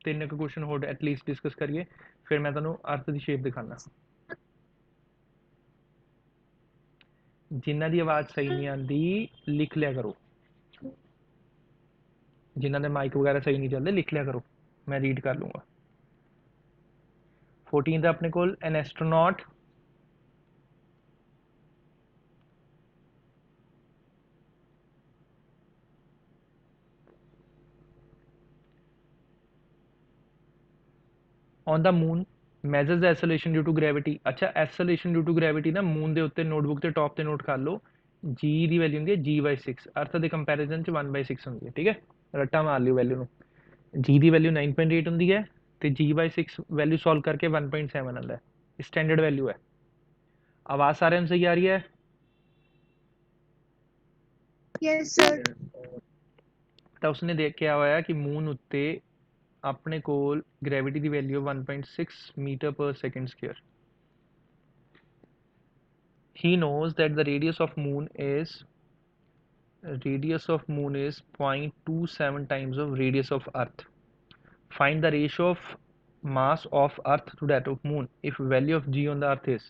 3 ਕੁਐਸਚਨ ਹੋਰ ਐਟਲੀਸਟ ਡਿਸਕਸ ਕਰੀਏ, ਫਿਰ ਮੈਂ ਤੁਹਾਨੂੰ ਅਰਥ ਦੀ ਸ਼ੇਪ ਦਿਖਾਣਾ। ਜਿਨ੍ਹਾਂ ਦੀ ਆਵਾਜ਼ ਸਹੀ ਨਹੀਂ ਆਉਂਦੀ ਲਿਖ ਲਿਆ ਕਰੋ, ਜਿਨ੍ਹਾਂ ਦੇ ਮਾਈਕ ਵਗੈਰਾ ਸਹੀ ਨਹੀਂ ਚੱਲਦੇ ਲਿਖ ਲਿਆ ਕਰੋ, ਮੈਂ ਰੀਡ ਕਰ ਲੂੰਗਾ। 14 ਦਾ ਆਪਣੇ ਕੋਲ an astronaut on the moon measures the acceleration due to gravity। अच्छा acceleration due to gravity ना मून ਦੇ ਉੱਤੇ ਨੋਟਬੁੱਕ ਤੇ ਟੌਪ ਤੇ ਨੋਟ ਕਰ ਲਓ, g ਦੀ ਵੈਲਿਊ ਹੁੰਦੀ ਹੈ g/6, ਅਰਥ ਦੇ ਕੰਪੈਰੀਜ਼ਨ ਚ 1/6 ਹੁੰਦੀ ਹੈ, ਠੀਕ ਹੈ, ਰੱਟਾ ਮਾਰ ਲਿਓ ਵੈਲਿਊ ਨੂੰ। g ਦੀ ਵੈਲਿਊ 9.8 ਹੁੰਦੀ ਹੈ ਤੇ g/6 ਵੈਲਿਊ ਸੋਲਵ ਕਰਕੇ 1.7 ਆਉਂਦਾ ਹੈ, ਸਟੈਂਡਰਡ ਵੈਲਿਊ ਹੈ। ਆਵਾਜ਼ ਸਾਰਿਆਂ ਨੂੰ ਸਹੀ ਆ ਰਹੀ ਹੈ? Yes sir. ਤਾਂ ਉਸਨੇ ਦੇਖਿਆ ਹੋਇਆ ਕਿ ਮੂਨ ਉੱਤੇ ਆਪਣੇ ਕੋਲ ਗ੍ਰੈਵਿਟੀ ਦੀ value 1.6 metre per second square. he knows that the radius of moon is 0.27 times of radius of earth। find the ratio of mass of earth to that of moon if value of g on the earth is।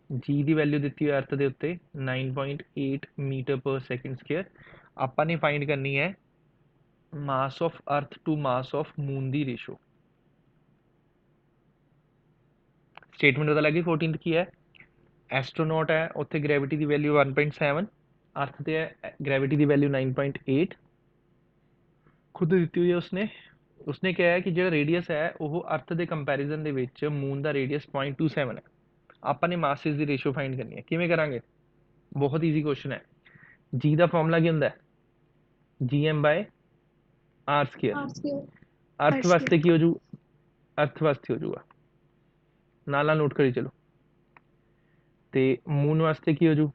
g the value ਦਿੱਤੀ ਹੋਈ ਅਰਥ ਦੇ ਉੱਤੇ 9.8 ਮੀਟਰ ਪਰ ਸੈਕਿੰਡ ਸਕੁਅਰ। ਆਪਾਂ ਨੇ ਫਾਈਂਡ ਕਰਨੀ ਹੈ ਮਾਸ ਆਫ ਅਰਥ to mass of moon the ratio. Statement ਪਤਾ ਲੱਗੀ 14th ਕੀ ਹੈ? ਐਸਟਰੋਨॉट ਹੈ, ਉੱਥੇ ਗ੍ਰੈਵਿਟੀ ਦੀ ਵੈਲਿਊ 1.7, ਅਰਥ ਤੇ ਹੈ ਗ੍ਰੈਵਿਟੀ ਦੀ ਵੈਲਿਊ 9.8 ਖੁਦ ਦਿੱਤੀ ਹੋਈ ਹੈ ਉਸਨੇ। ਉਸਨੇ ਕਿਹਾ ਹੈ ਕਿ ਜਿਹੜਾ ਰੇਡੀਅਸ ਹੈ ਉਹ ਅਰਥ ਦੇ ਕੰਪੈਰੀਜ਼ਨ ਦੇ ਵਿੱਚ ਮੂਨ ਦਾ ਰੇਡੀਅਸ 0.27 ਹੈ। ਆਪਾਂ ਨੇ ਮਾਸਿਸ ਦੀ ਰੇਸ਼ੋ ਫਾਈਂਡ ਕਰਨੀ ਹੈ। ਕਿਵੇਂ ਕਰਾਂਗੇ? ਬਹੁਤ ਈਜ਼ੀ ਕੁਐਸਚਨ ਹੈ। ਜੀ ਦਾ ਫਾਰਮੂਲਾ ਕੀ ਹੁੰਦਾ ਹੈ? gm/r²। ਅਰਥ ਵਾਸਤੇ ਕੀ ਹੋ ਜੂ? ਅਰਥ ਵਾਸਤੇ ਹੋ ਜੂਗਾ, ਨਾਲ ਨਾਲ ਨੋਟ ਕਰੀ ਚਲੋ। ਤੇ ਮੂਨ ਵਾਸਤੇ ਕੀ ਹੋ ਜੂ?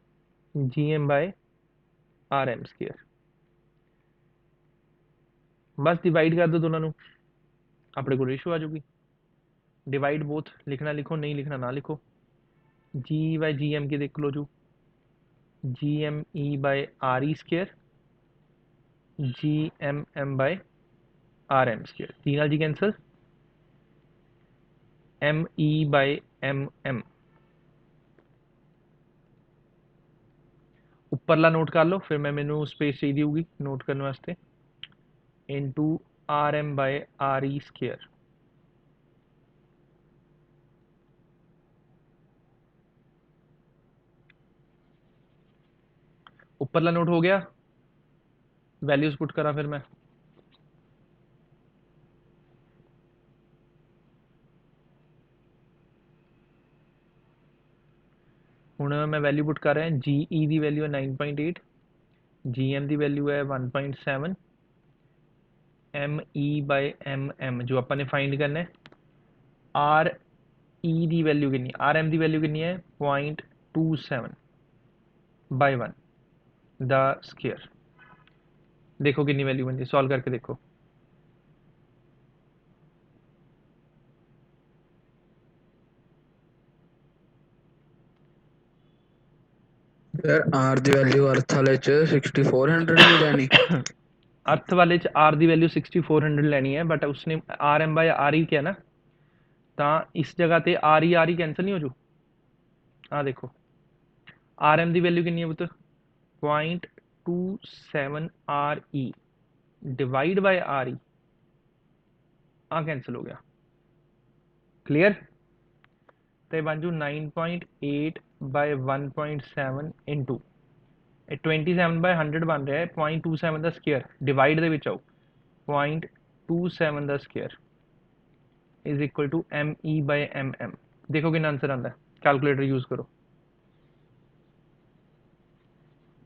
gm/rm²। ਬਸ ਡਿਵਾਈਡ ਕਰ ਦਿਓ ਦੋਨਾਂ ਨੂੰ, ਆਪਣੇ ਕੋਲ ਰੇਸ਼ੋ ਆ ਜੂਗੀ। डिवाइड बोथ, लिखना लिखो, नहीं लिखना ना लिखो। g/gm की देख लो जो gme/re², gmm/rm², तीन जी कैंसल, me/mm। उपरला नोट कर लो, फिर मैं मैनू स्पेस चाहिए होगी नोट करने वास्ते, इनटू rm/re²। उपरला नोट हो गया, वैल्यूज पुट करा फिर मैं। ਹੁਣ मैं वैल्यू पुट कर रहा है, GE की वैल्यू है 9.8, GM की वैल्यू है 1.7, ME/MM जो अपने फाइंड करना है। RE की वैल्यू कितनी, RM की वैल्यू कितनी है 0.27/1 द स्क्वायर। देखो कितनी वैल्यू बनती है, सॉल्व करके देखो। यार आर दी वैल्यू अर्थ वाले च 6400 नहीं लेनी। अर्थ वाले च आर दी वैल्यू 6400 लेनी है, बट उसने RM/RE किया ना, तो इस जगह ते RE कैंसल नहीं हो जू। हाँ देखो RM की वैल्यू कितनी है पुत्र 0.27 RE डिवाइड बाय RE, हाँ कैंसिल हो गया। क्लियर? तो बन जू 9.8/1.7 इंटू 27/100 बन रहा है 0.27 का स्केयर, डिवाइड दे विच आओ 0.27 ਦਾ square is equal to ME/mm। देखो कितना आंसर आता है, कैलकुलेटर यूज करो।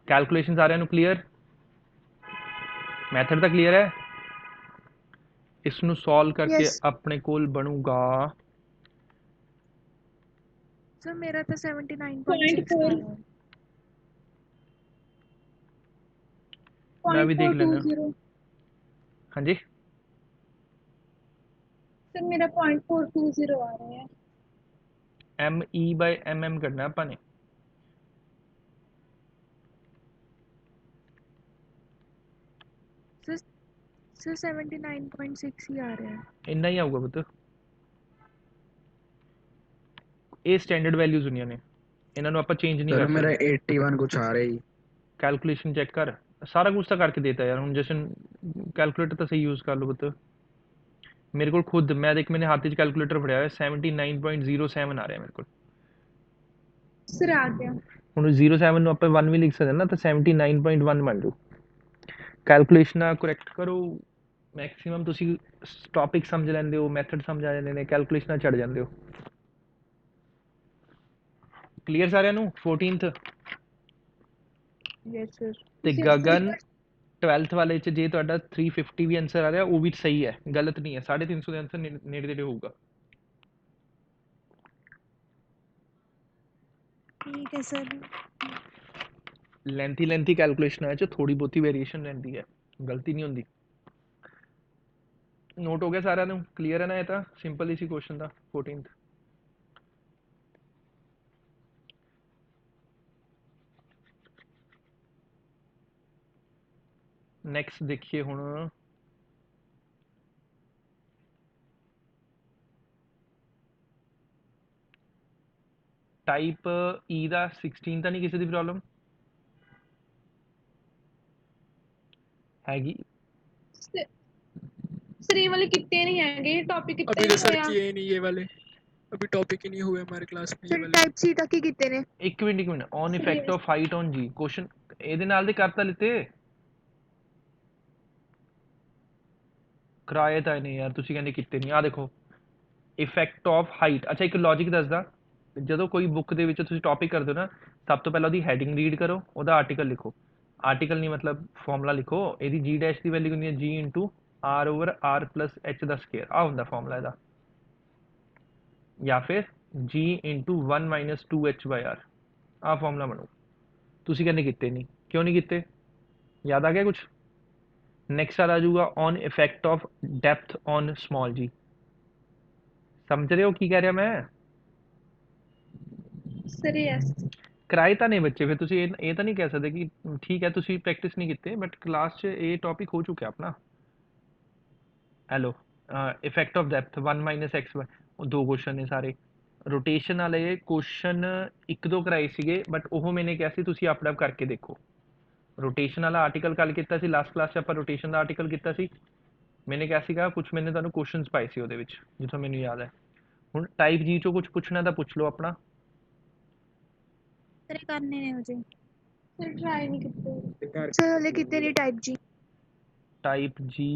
कैलकुलेशन सारे क्लीयर, मैथड तो क्लीयर है। इसनू सॉल्व करके Yes. अपने कोल बनूगा सर मेरा तो 79.6 आ रहा है। मैं भी देख लेना। 0.420 हाँ जी, सर मेरा 0.420 आ रहा है। ME/mm करना है अपने। सर 79.6 ही आ रहा है। इन्ना ही आऊगा पुत्त, ये स्टैंडर्ड वैल्यूज होंगे ने, इन्होंने आप चेंज नहीं सर कर मेरा सकते। 81 कुछ आ रहा है। कैलकुलेशन चेक कर, सारा कुछ तो करके देता है यार। हम जैसे कैलकुलेटर तो सही यूज कर लो पुत्त। मेरे को खुद, मैं देख, मैंने हाथ च कैलकुलेटर फड़िया है, 79.07 आ रहा है मेरे को। सर आ गया। ਹੁਣ 07 ਨੂੰ ਆਪਾਂ 1 ਵੀ ਲਿਖ ਸਕਦੇ ਨਾ, ਤਾਂ 79.1 ਬਣ ਜੂ। ਕੈਲਕੂਲੇਸ਼ਨਾਂ ਕਰੈਕਟ ਕਰੋ ਮੈਕਸਿਮਮ। ਤੁਸੀਂ ਟੌਪਿਕ ਸਮਝ ਲੈਂਦੇ ਹੋ, ਮੈਥਡ ਸਮਝ ਆ ਜਾਂਦੇ ਨੇ, ਕੈਲਕੂਲੇਸ਼ਨਾਂ ਚੜ ਜਾਂਦੇ ਹੋ। ਕਲੀਅਰ ਸਾਰਿਆਂ ਨੂੰ? 14th yes sir. ਤੇ ਗਗਨ 12th ਵਾਲੇ ਚ ਜੇ ਤੁਹਾਡਾ 350 ਵੀ ਆਨਸਰ ਆ ਰਿਹਾ, ਉਹ ਵੀ ਸਹੀ ਹੈ, ਗਲਤ ਨਹੀਂ ਹੈ। 350 ਦੇ ਆਨਸਰ ਨੇੜੇ ਨੇੜੇ ਹੋਊਗਾ। ठीक है सर। ਲੈਂਥੀ ਕੈਲਕੂਲੇਸ਼ਨਾਂ ਚ ਥੋੜੀ ਬਹੁਤੀ ਵੇਰੀਏਸ਼ਨ ਰਹਿੰਦੀ ਹੈ, ਗਲਤੀ ਨਹੀਂ ਹੁੰਦੀ। ਨੋਟ ਹੋ ਗਿਆ ਸਾਰਿਆਂ ਨੂੰ? ਕਲੀਅਰ ਹੈ ਨਾ? ਇਹ ਤਾਂ ਸਿੰਪਲ ਹੀ ਸੀ ਕੁਐਸਚਨ ਦਾ 14th। ਨੈਕਸਟ ਦੇਖੀਏ ਹੁਣ। ਟਾਈਪ ਈ ਦਾ 16 ਤਾਂ ਨਹੀਂ ਕਿਸੇ ਦੀ ਪ੍ਰੋਬਲਮ ਹੈਗੀ? सर ये वाले कितने नहीं हैंगे, टॉपिक कितने अभी तो नहीं सर होया। किए नहीं ये वाले, अभी टॉपिक ही नहीं हुए हमारे क्लास में ये सर वाले। टाइप सी तक ही कितने ने? ਇੱਕ minute on effect of height on ਜੀ ਕੁਐਸਚਨ ਇਹਦੇ ਨਾਲ ਦੇ ਕਰਤਾ ਲਿੱਤੇ ਕਰਾਏ ਤਾਂ ਨਹੀਂ ਯਾਰ, ਤੁਸੀਂ ਕਹਿੰਦੇ ਕਿਤੇ ਨਹੀਂ। ਆ ਦੇਖੋ ਇਫੈਕਟ ਆਫ ਹਾਈਟ। ਅੱਛਾ ਇੱਕ ਲੌਜਿਕ ਦੱਸਦਾ, ਜਦੋਂ ਕੋਈ ਬੁੱਕ ਦੇ ਵਿੱਚ ਤੁਸੀਂ ਟੌਪਿਕ ਕਰਦੇ ਹੋ ਨਾ, ਸਭ ਤੋਂ ਪਹਿਲਾਂ ਉਹਦੀ ਹੈਡਿੰਗ ਰੀਡ ਕਰੋ, ਉਹਦਾ ਆਰਟੀਕਲ ਲਿਖੋ। ਆਰਟੀਕਲ ਨਹੀਂ ਮਤਲਬ ਫਾਰਮੂਲਾ ਲਿਖੋ। ਇਹਦੀ ਜੀ ਡੈਸ਼ ਦੀ ਵੈਲਿਊ ਹੁੰਦੀ ਹੈ ਜੀ ਇੰਟੂ R/R + H ਦਾ ਸਕੁਅਰ। ਆ ਹੁੰਦਾ ਫਾਰਮੂਲਾ ਇਹਦਾ, ਜਾਂ ਫਿਰ G ਇੰਟੂ 1 - 2H/R। ਆ ਫਾਰਮੂਲਾ ਬਣੂ। ਤੁਸੀਂ ਕਹਿੰਦੇ ਕੀਤੇ ਨਹੀਂ, ਕਿਉਂ ਨਹੀਂ ਕੀਤੇ? ਯਾਦ ਆ ਗਿਆ ਕੁਝ? ਨੈਕਸਟ ਆ ਜਾਊਗਾ on effect of depth on small ਜੀ। ਸਮਝ ਰਹੇ ਹੋ ਕੀ ਕਹਿ ਰਿਹਾ ਮੈਂ? Sir yes. ਕਰਾਏ ਤਾਂ ਨਹੀਂ ਬੱਚੇ, ਫਿਰ ਤੁਸੀਂ ਇਹ ਤਾਂ ਨਹੀਂ ਕਹਿ ਸਕਦੇ ਕਿ ਠੀਕ ਹੈ ਤੁਸੀਂ ਪ੍ਰੈਕਟਿਸ ਨਹੀਂ ਕੀਤੇ, ਬਟ ਕਲਾਸ 'ਚ ਇਹ ਟੌਪਿਕ ਹੋ ਚੁੱਕਿਆ ਆਪਣਾ। Hello, effect of depth 1 - X, ਉਹ ਦੋ ਕੁਐਸਚਨ ਨੇ ਸਾਰੇ। ਰੋਟੇਸ਼ਨ ਵਾਲੇ ਕੁਐਸਚਨ ਇੱਕ ਦੋ ਕਰਾਏ ਸੀਗੇ, ਬਟ ਉਹ ਮੈਨੇ ਕਿਹਾ ਸੀ ਤੁਸੀਂ ਆਪਣੇ ਆਪ ਕਰਕੇ ਦੇਖੋ। ਰੋਟੇਸ਼ਨ ਵਾਲਾ ਆਰਟੀਕਲ ਕੱਲ ਕੀਤਾ ਸੀ, ਲਾਸਟ ਕਲਾਸ 'ਚ ਆਪਾਂ ਰੋਟੇਸ਼ਨ ਦਾ ਆਰਟੀਕਲ ਕੀਤਾ ਸੀ। ਮੈਨੇ ਕਿਹਾ ਸੀਗਾ ਕੁਝ, ਮੈਨੇ ਤੁਹਾਨੂੰ ਕੁਐਸਚਨਸ ਪਾਏ ਸੀ ਉਹਦੇ ਵਿੱਚ, ਜਿੱਥੋਂ ਮੈਨੂੰ ਯਾਦ ਹੈ। ਹੁਣ ਟਾਈਪ ਜੀ 'ਚੋਂ ਕੁਝ ਪੁੱਛਣਾ ਤਾਂ ਪੁੱਛ ਲਓ ਆਪਣਾ। तेरे करने ने मुझे। सर ट्राई नहीं करते। सर हले कितने नहीं टाइप जी? टाइप जी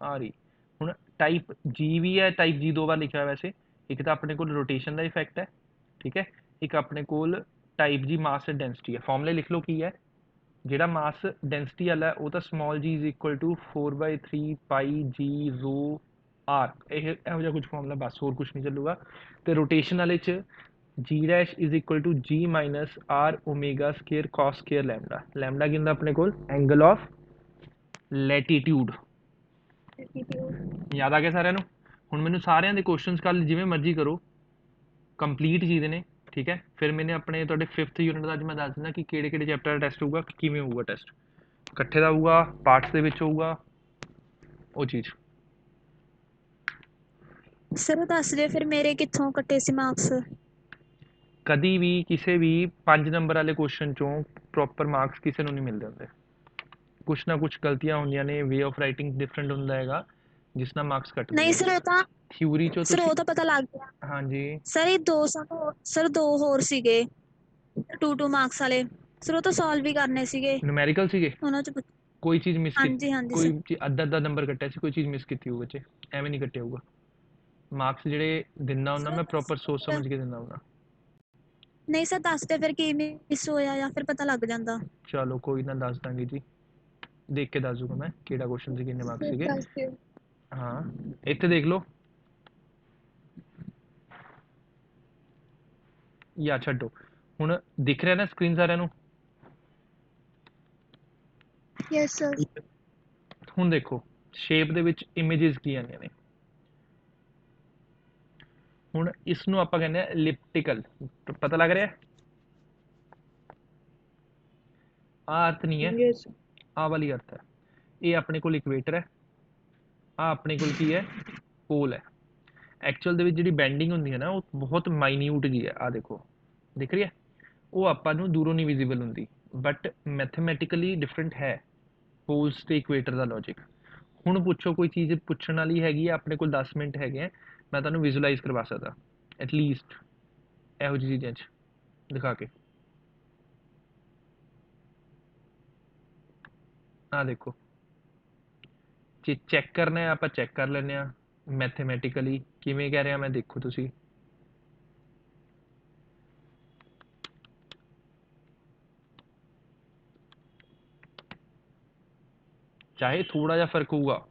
आ रही ਹੁਣ ਟਾਈਪ ਜੀ ਵੀ ਹੈ, ਟਾਈਪ ਜੀ ਦੋ ਵਾਰ ਲਿਖਿਆ ਵੈਸੇ। ਇੱਕ ਤਾਂ ਆਪਣੇ ਕੋਲ ਰੋਟੇਸ਼ਨ ਦਾ ਇਫੈਕਟ ਹੈ, ਠੀਕ ਹੈ, ਇੱਕ ਆਪਣੇ ਕੋਲ ਟਾਈਪ ਜੀ ਮਾਸ ਡੈਂਸਿਟੀ ਹੈ। ਫਾਰਮੂਲੇ ਲਿਖ ਲਓ ਕੀ ਹੈ। ਜਿਹੜਾ ਮਾਸ ਡੈਂਸਿਟੀ ਵਾਲਾ ਉਹ ਤਾਂ ਸਮਾਲ ਜੀ ਇਜ਼ ਇਕੁਅਲ ਟੂ 4/3 ਪਾਈ ਜੀ ਰੋ ਆਰ। ਇਹੋ ਜਿਹਾ ਕੁਝ ਫਾਰਮੂਲਾ, ਬਸ ਹੋਰ ਕੁਝ ਨਹੀਂ ਚੱਲੂਗਾ। ਤੇ ਰੋਟੇਸ਼ਨ ਵਾਲੇ 'ਚ g dash is equal to G - R omega square cos square lambda. Lambda की ਹੁੰਦਾ ਆਪਣੇ ਕੋਲ एंगल ऑफ लैटिट्यूड। याद आ गया ਸਾਰਿਆਂ ਨੂੰ? ਹੁਣ ਮੈਨੂੰ ਸਾਰਿਆਂ ਦੇ ਕੁਐਸਚਨਸ ਕੱਲ ਜਿਵੇਂ ਮਰਜ਼ੀ ਕਰੋ, ਕੰਪਲੀਟ ਚੀਜ਼ ਨੇ, ਠੀਕ ਹੈ। ਫਿਰ ਮੈਨੇ ਆਪਣੇ ਤੁਹਾਡੇ 5th ਯੂਨਿਟ ਦਾ ਅੱਜ ਮੈਂ ਦੱਸ ਦਿੰਦਾ ਕਿ ਕਿਹੜੇ ਕਿਹੜੇ ਚੈਪਟਰ ਦਾ ਟੈਸਟ ਹੋਊਗਾ, ਕਿਵੇਂ ਹੋਊਗਾ ਟੈਸਟ। ਇਕੱਠੇ ਦਾ ਹੋਊਗਾ, ਪਾਰਟਸ ਦੇ ਵਿੱਚ ਹੋਊਗਾ, ਉਹ ਚੀਜ਼। सर दस दे फिर मेरे कित्थों कट्टे सी मार्क्स? ਕਦੀ ਵੀ ਕਿਸੇ ਵੀ 5 ਨੰਬਰ ਵਾਲੇ ਕੁਐਸਚਨ ਚੋਂ ਪ੍ਰੋਪਰ ਮਾਰਕਸ ਕਿਸੇ ਨੂੰ ਨਹੀਂ ਮਿਲਦੇ ਹੁੰਦੇ। ਕੁਛ ਨਾ ਕੁਛ ਗਲਤੀਆਂ ਹੁੰਦੀਆਂ ਨੇ, ਵੇ ਆਫ ਰਾਈਟਿੰਗ ਡਿਫਰੈਂਟ ਹੁੰਦਾ ਹੈਗਾ, ਜਿਸ ਨਾਲ ਮਾਰਕਸ ਘੱਟਦੇ नहीं ਨੇ। सर वो तो ਥਿਊਰੀ ਚੋਂ सर वो ਤੁਸੀਂ, तो पता लग गया। ਹਾਂਜੀ सर ये दो सर दो होर सीगे 2 मार्क्स वाले। सर वो तो सॉल्व भी करने सीगे ਨੂਮੈਰੀਕਲ ਸੀਗੇ। ਉਹਨਾਂ ਚ ਕੋਈ ਚੀਜ਼ ਮਿਸ ਹਾਂਜੀ ਹਾਂਜੀ ਕੋਈ ਸਰ ਅੱਧਾ ਨੰਬਰ ਕੱਟਿਆ ਸੀ, ਕੋਈ ਚੀਜ਼ ਮਿਸ ਕੀਤੀ ਹੋਊ ਬੱਚੇ, ਐਵੇਂ ਨਹੀਂ ਕੱਟਿਆ ਹੋਊਗਾ। ਮਾਰਕਸ ਜਿਹੜੇ ਦਿੰਦਾ ਹੁੰਦਾ ਮੈਂ ਪ੍ਰੋਪਰ ਸੋਚ ਸਮਝ ਕੇ ਦਿੰਦਾ ਹੁੰਦਾ। ਨਹੀਂ ਸਰ ਦੱਸਦੇ ਫਿਰ ਕੀ ਮਿਸ ਹੋਇਆ ਜਾਂ ਫਿਰ ਪਤਾ ਲੱਗ ਜਾਂਦਾ। ਚਲੋ ਕੋਈ ਨਾ, ਦੱਸ ਦਾਂਗੇ ਜੀ, ਦੇਖ ਕੇ ਦੱਸ ਦੂੰਗਾ ਮੈਂ ਕਿਹੜਾ ਕੁਐਸਚਨ ਸੀ, ਕਿੰਨੇ ਮਾਰਕਸ ਫਿਰ ਸੀਗੇ। ਦੱਸ ਦਿਓ। ਹਾਂ ਇੱਥੇ ਦੇਖ ਲਓ, ਜਾਂ ਛੱਡੋ, ਹੁਣ ਦਿਖ ਰਿਹਾ ਨਾ ਸਕਰੀਨ ਸਾਰਿਆਂ ਨੂੰ। Yes sir. ਹੁਣ ਦੇਖੋ ਸ਼ੇਪ ਦੇ ਵਿੱਚ ਇਮੇजेस ਕੀ ਆਉਂਦੀਆਂ ਨੇ। ਹੁਣ ਇਸ ਨੂੰ ਆਪਾਂ ਕਹਿੰਦੇ ਆ ਐਲਿਪਟੀਕਲ, ਪਤਾ ਲੱਗ ਰਿਹਾ। ਆ ਅਰਥ ਨਹੀਂ ਹੈ, Yes. ਆ ਵਾਲੀ ਅਰਥ ਹੈ। ਇਹ ਆਪਣੇ ਕੋਲ ਇਕੁਏਟਰ ਹੈ, ਆ ਆਪਣੇ ਕੋਲ ਕੀ ਹੈ, ਪੋਲ ਹੈ। ਐਕਚੁਅਲ ਦੇ ਵਿੱਚ ਜਿਹੜੀ ਬੈਂਡਿੰਗ ਹੁੰਦੀ ਹੈ ਨਾ, ਉਹ ਬਹੁਤ ਮਾਈਨਿਊਟ ਜੀ ਹੈ। ਆ ਦੇਖੋ ਦਿਖ ਰਹੀ ਹੈ, ਉਹ ਆਪਾਂ ਨੂੰ ਦੂਰੋਂ ਨਹੀਂ ਵਿਜ਼ੀਬਲ ਹੁੰਦੀ, ਬਟ ਮੈਥਮੈਟਿਕਲੀ ਡਿਫਰੈਂਟ ਹੈ ਪੋਲਸ ਤੇ ਇਕੁਏਟਰ ਦਾ ਲੌਜਿਕ। ਹੁਣ ਪੁੱਛੋ ਕੋਈ ਚੀਜ਼ ਪੁੱਛਣ ਵਾਲੀ ਹੈਗੀ ਹੈ, ਆਪਣੇ ਕੋਲ 10 ਮਿੰਟ ਹੈਗੇ ਆ, ਮੈਂ ਤੁਹਾਨੂੰ ਵਿਜ਼ੂਲਾਈਜ਼ ਕਰਵਾ ਸਕਦਾ ਐਟਲੀਸਟ ਇਹੋ ਜਿਹੀ ਚੀਜ਼ਾਂ 'ਚ ਦਿਖਾ ਕੇ। ਆ ਦੇਖੋ, ਜੇ ਚੈੱਕ ਕਰਨਾ ਹੈ ਆਪਾਂ ਚੈੱਕ ਕਰ ਲੈਂਦੇ ਹਾਂ ਮੈਥਮੈਟਿਕਲੀ ਕਿਵੇਂ ਕਹਿ ਰਿਹਾ ਮੈਂ, ਦੇਖੋ ਤੁਸੀਂ ਚਾਹੇ ਥੋੜਾ ਜਿਹਾ ਫਰਕ ਹੋਊਗਾ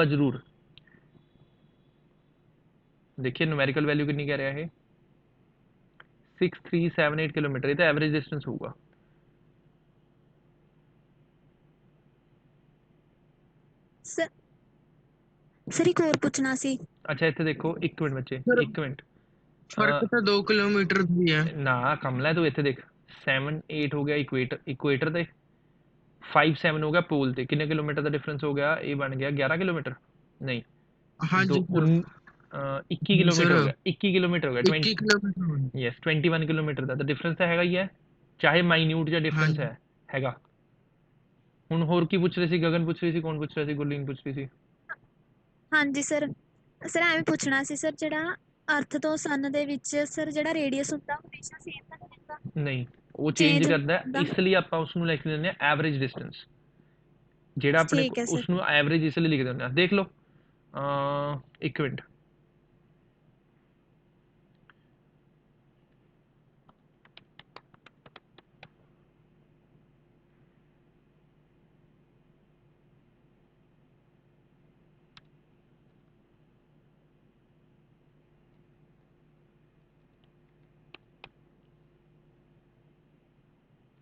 ਜ਼ਰੂਰ। देखिए न्यूमेरिकल वैल्यू कितनी कह रहा है, 6378 किलोमीटर, ये तो एवरेज डिस्टेंस होगा। ਸਰ ਇੱਕ ਹੋਰ ਪੁੱਛਣਾ ਸੀ। अच्छा ਇੱਥੇ ਦੇਖੋ, ਇੱਕ ਮਿੰਟ ਬੱਚੇ, ਸਰ ਇੱਕ ਮਿੰਟ। ਫਰਕ ਤਾਂ 2 ਕਿਲੋਮੀਟਰ ਦੀ ਹੈ ਨਾ ਕਮਲਾ, ਤੂੰ ਇੱਥੇ ਦੇਖ 7 8 ਹੋ ਗਿਆ ਇਕੁਏਟਰ ਤੇ, 5 7 ਹੋ ਗਿਆ ਪੋਲ ਤੇ। ਕਿੰਨੇ ਕਿਲੋਮੀਟਰ ਦਾ ਡਿਫਰੈਂਸ ਹੋ ਗਿਆ, ਇਹ ਬਣ ਗਿਆ 11 ਕਿਲੋमीटर, ਨਹੀਂ ਹਾਂਜੀ ਸਰ 21 ਕਿਲੋਮੀटर हो गया, 21 किलोमीटर हो गया, 21 ਕਿਲੋਮੀਟਰ यस 21 किलोमीटर ਦਾ ਡਿਫਰੈਂਸ ਤਾਂ ਹੈਗਾ ਹੀ ਹੈ, ਚਾਹੇ ਮਾਈਨਿਊਟ ਜਿਹਾ ਡਿਫਰੈਂਸ ਹਾਂਜੀ ਹੈਗਾ। ਹੁਣ ਹੋਰ ਕੀ ਪੁੱਛ ਰਹੇ ਸੀ, ਗਗਨ ਪੁੱਛ ਰਹੀ ਸੀ, ਕੌਣ ਪੁੱਛ ਰਿਹਾ ਸੀ, ਗੁਰਲੀਨ ਪੁੱਛ ਰਹੀ ਸੀ। ਹਾਂਜੀ ਸਰ, ਸਰ ਐਵੇਂ ਪੁੱਛਣਾ ਸੀ ਸਰ, ਜਿਹੜਾ ਅਰਥ ਤੋਂ ਸਨ ਦੇ ਵਿੱਚ ਸਰ ਜਿਹੜਾ ਰੇਡੀਅਸ ਹੁੰਦਾ ਉਹ ਹਮੇਸ਼ਾ ਸੇਮ ਤਾਂ ਨਹੀਂ ਰਹਿੰਦਾ, ਨਹੀਂ ਉਹ ਚੇਂਜ ਚੇਂਜ ਕਰਦਾ, ਹੁੰਦਾ। ਇਸ ਲਈ ਆਪਾਂ ਉਸ ਨੂੰ ਲਿਖ ਦਿੰਦੇ ਆ ਐਵਰੇਜ ਡਿਸਟੈਂਸ। ਜਿਹੜਾ ਆਪਣੇ ਠੀਕ ਹੈ ਸਰ। ਉਸ ਨੂੰ ਐਵਰੇਜ ਇਸ ਲਈ ਲਿਖ ਦਿੰਦੇ ਆ। ਦੇਖ ਲਓ ਇੱਕ ਮਿੰਟ,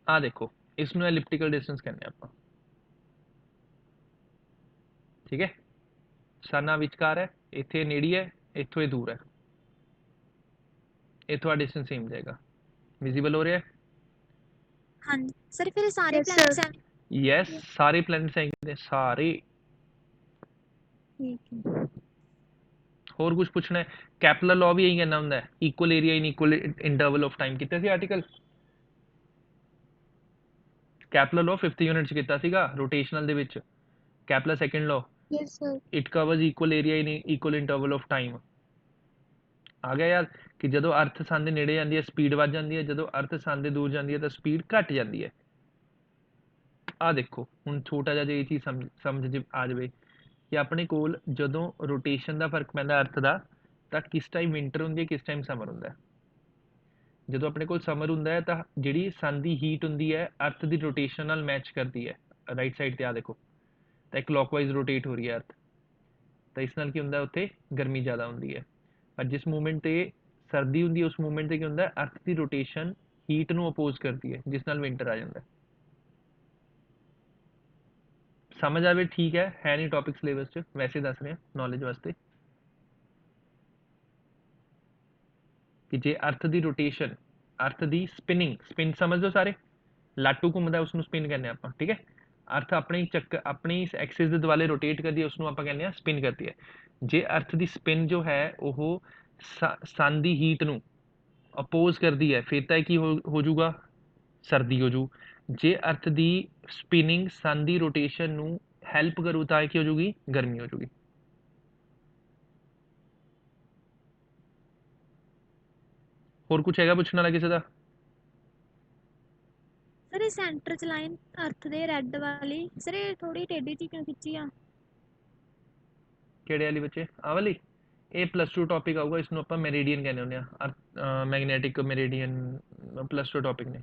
ਆ ਦੇਖੋ ਇਸ ਨੂੰ ਐਲਿਪਟੀਕਲ ਡਿਸਟੈਂਸ ਕਹਿੰਦੇ ਆਪਾਂ, ਠੀਕ ਹੈ। ਸਾਨਾ ਵਿਚਕਾਰ ਹੈ, ਇੱਥੇ ਨੇੜੀ ਹੈ, ਇੱਥੋਂ ਇਹ ਦੂਰ ਹੈ, ਇੱਥੋਂ ਆ ਡਿਸਟੈਂਸ ਸੇਮ ਜਾਏਗਾ। ਵਿਜ਼ੀਬਲ ਹੋ ਰਿਹਾ ਹੈ? ਹਾਂਜੀ ਸਰ, ਫਿਰ ਇਹ ਸਾਰੇ Yes, ਪਲੈਨਟਸ sir. ਐਵੇਂ। ਯੈਸ ਸਾਰੇ ਪਲੈਨਟਸ ਹੈਗੇ ਨੇ ਸਾਰੇ। ਠੀਕ ਹੈ। ਹੋਰ ਕੁਝ ਪੁੱਛਣਾ ਹੈ? ਕੈਪਲਰ ਲਾਅ ਵੀ ਇਹੀ ਕਹਿੰਦਾ ਹੁੰਦਾ ਹੈ, equal area in equal interval of time. ਕਿਤੇ ਸੀ article Kepler law 5th unit ਚ ਕੀਤਾ ਸੀਗਾ ਰੋਟੇਸ਼ਨਲ ਦੇ ਵਿੱਚ। Kepler second law, Yes, sir. It covers equal area in equal interval of time. ਆ ਗਿਆ ਯਾਰ, ਕਿ ਜਦੋਂ ਅਰਥ ਸਨ ਦੇ ਨੇੜੇ ਜਾਂਦੀ ਹੈ ਸਪੀਡ ਵੱਧ ਜਾਂਦੀ ਹੈ, ਜਦੋਂ ਅਰਥ ਸਨ ਦੇ ਦੂਰ ਜਾਂਦੀ ਹੈ ਤਾਂ ਸਪੀਡ ਘਟ ਜਾਂਦੀ ਹੈ। ਆ ਦੇਖੋ ਹੁਣ ਛੋਟਾ ਜਿਹਾ ਜੇ ਇਹ ਚੀਜ਼ ਸਮਝ ਆ ਜਾਵੇ ਕਿ ਆਪਣੇ ਕੋਲ ਜਦੋਂ ਰੋਟੇਸ਼ਨ ਦਾ ਫਰਕ ਪੈਂਦਾ ਅਰਥ ਦਾ, ਤਾਂ ਕਿਸ ਟਾਈਮ ਵਿੰਟਰ ਹੁੰਦੀ ਹੈ, ਕਿਸ ਟਾਈਮ ਸਮਰ ਹੁੰਦਾ ਹੈ। ਜਦੋਂ ਆਪਣੇ ਕੋਲ ਸਮਰ ਹੁੰਦਾ ਹੈ ਤਾਂ ਜਿਹੜੀ ਸਨ ਦੀ ਹੀਟ ਹੁੰਦੀ ਹੈ ਅਰਥ ਦੀ ਰੋਟੇਸ਼ਨ ਨਾਲ ਮੈਚ ਕਰਦੀ ਹੈ। ਰਾਈਟ ਸਾਈਡ ਤੇ ਆ ਦੇਖੋ, ਤਾਂ ਕਲੌਕਵਾਈਜ਼ ਰੋਟੇਟ ਹੋ ਰਹੀ ਹੈ ਅਰਥ, ਤਾਂ ਇਸ ਨਾਲ ਕੀ ਹੁੰਦਾ, ਉੱਥੇ ਗਰਮੀ ਜ਼ਿਆਦਾ ਹੁੰਦੀ ਹੈ। ਪਰ ਜਿਸ ਮੂਵਮੈਂਟ ਤੇ ਸਰਦੀ ਹੁੰਦੀ ਹੈ ਉਸ ਮੂਵਮੈਂਟ ਤੇ ਕੀ ਹੁੰਦਾ, ਅਰਥ ਦੀ ਰੋਟੇਸ਼ਨ ਹੀਟ ਨੂੰ ਅਪੋਜ਼ ਕਰਦੀ ਹੈ, ਜਿਸ ਨਾਲ ਵਿੰਟਰ ਆ ਜਾਂਦਾ। ਸਮਝ ਆਵੇ ਠੀਕ ਹੈ ਨਹੀਂ ਟੌਪਿਕ ਸਿਲੇਬਸ 'ਚ, ਵੈਸੇ ਦੱਸ ਰਹੇ ਨੌਲੇਜ ਵਾਸਤੇ ਕਿ ਜੇ ਅਰਥ ਦੀ ਰੋਟੇਸ਼ਨ, ਅਰਥ ਦੀ ਸਪਿਨਿੰਗ, ਸਪਿਨ ਸਮਝ ਲਓ ਸਾਰੇ, ਲਾਟੂ ਘੁੰਮਦਾ ਉਸ ਨੂੰ ਸਪਿਨ ਕਹਿੰਦੇ ਆਪਾਂ, ਠੀਕ ਹੈ। ਅਰਥ ਆਪਣੀ ਐਕਸਿਸ ਦੇ ਦੁਆਲੇ ਰੋਟੇਟ ਕਰਦੀ ਹੈ, ਉਸ ਨੂੰ ਆਪਾਂ ਕਹਿੰਦੇ ਆ ਸਪਿਨ ਕਰਦੀ ਹੈ। ਜੇ ਅਰਥ ਦੀ ਸਪਿਨ ਜੋ ਹੈ ਉਹ ਸਨ ਦੀ ਹੀਟ ਨੂੰ ਅਪੋਜ਼ ਕਰਦੀ ਹੈ, ਫਿਰ ਤਾਂ ਕੀ ਹੋ ਜਾਊਗਾ, ਸਰਦੀ ਹੋ ਜੂ। ਜੇ ਅਰਥ ਦੀ ਸਪਿਨਿੰਗ ਸਨ ਦੀ ਰੋਟੇਸ਼ਨ ਨੂੰ ਹੈਲਪ ਕਰੂ ਤਾਂ ਕੀ ਹੋ ਜੂਗੀ, ਗਰਮੀ ਹੋ ਜੂਗੀ। ਹੋਰ ਕੁਝ ਹੈਗਾ ਪੁੱਛਣ ਵਾਲਾ ਕਿਸੇ ਦਾ? ਸਰ ਇਹ ਸੈਂਟਰ ਚ ਲਾਈਨ ਅਰਥ ਦੇ ਰੈੱਡ ਵਾਲੀ ਸਰ ਇਹ ਥੋੜੀ ਟੇਢੀ ਜਿਹੀ ਕਿਉਂ ਖਿੱਚੀ ਆ? ਕਿਹੜੇ ਵਾਲੀ ਬੱਚੇ? ਆਹ ਵਾਲੀ? ਇਹ +2 ਟੌਪਿਕ ਆਊਗਾ, ਇਸਨੂੰ ਆਪਾਂ ਮੈਰੀਡੀਅਨ ਕਹਿੰਦੇ ਹੁੰਦੇ ਆ, ਮੈਗਨੈਟਿਕ ਮੈਰੀਡੀਅਨ +2 ਟੌਪਿਕ ਨੇ,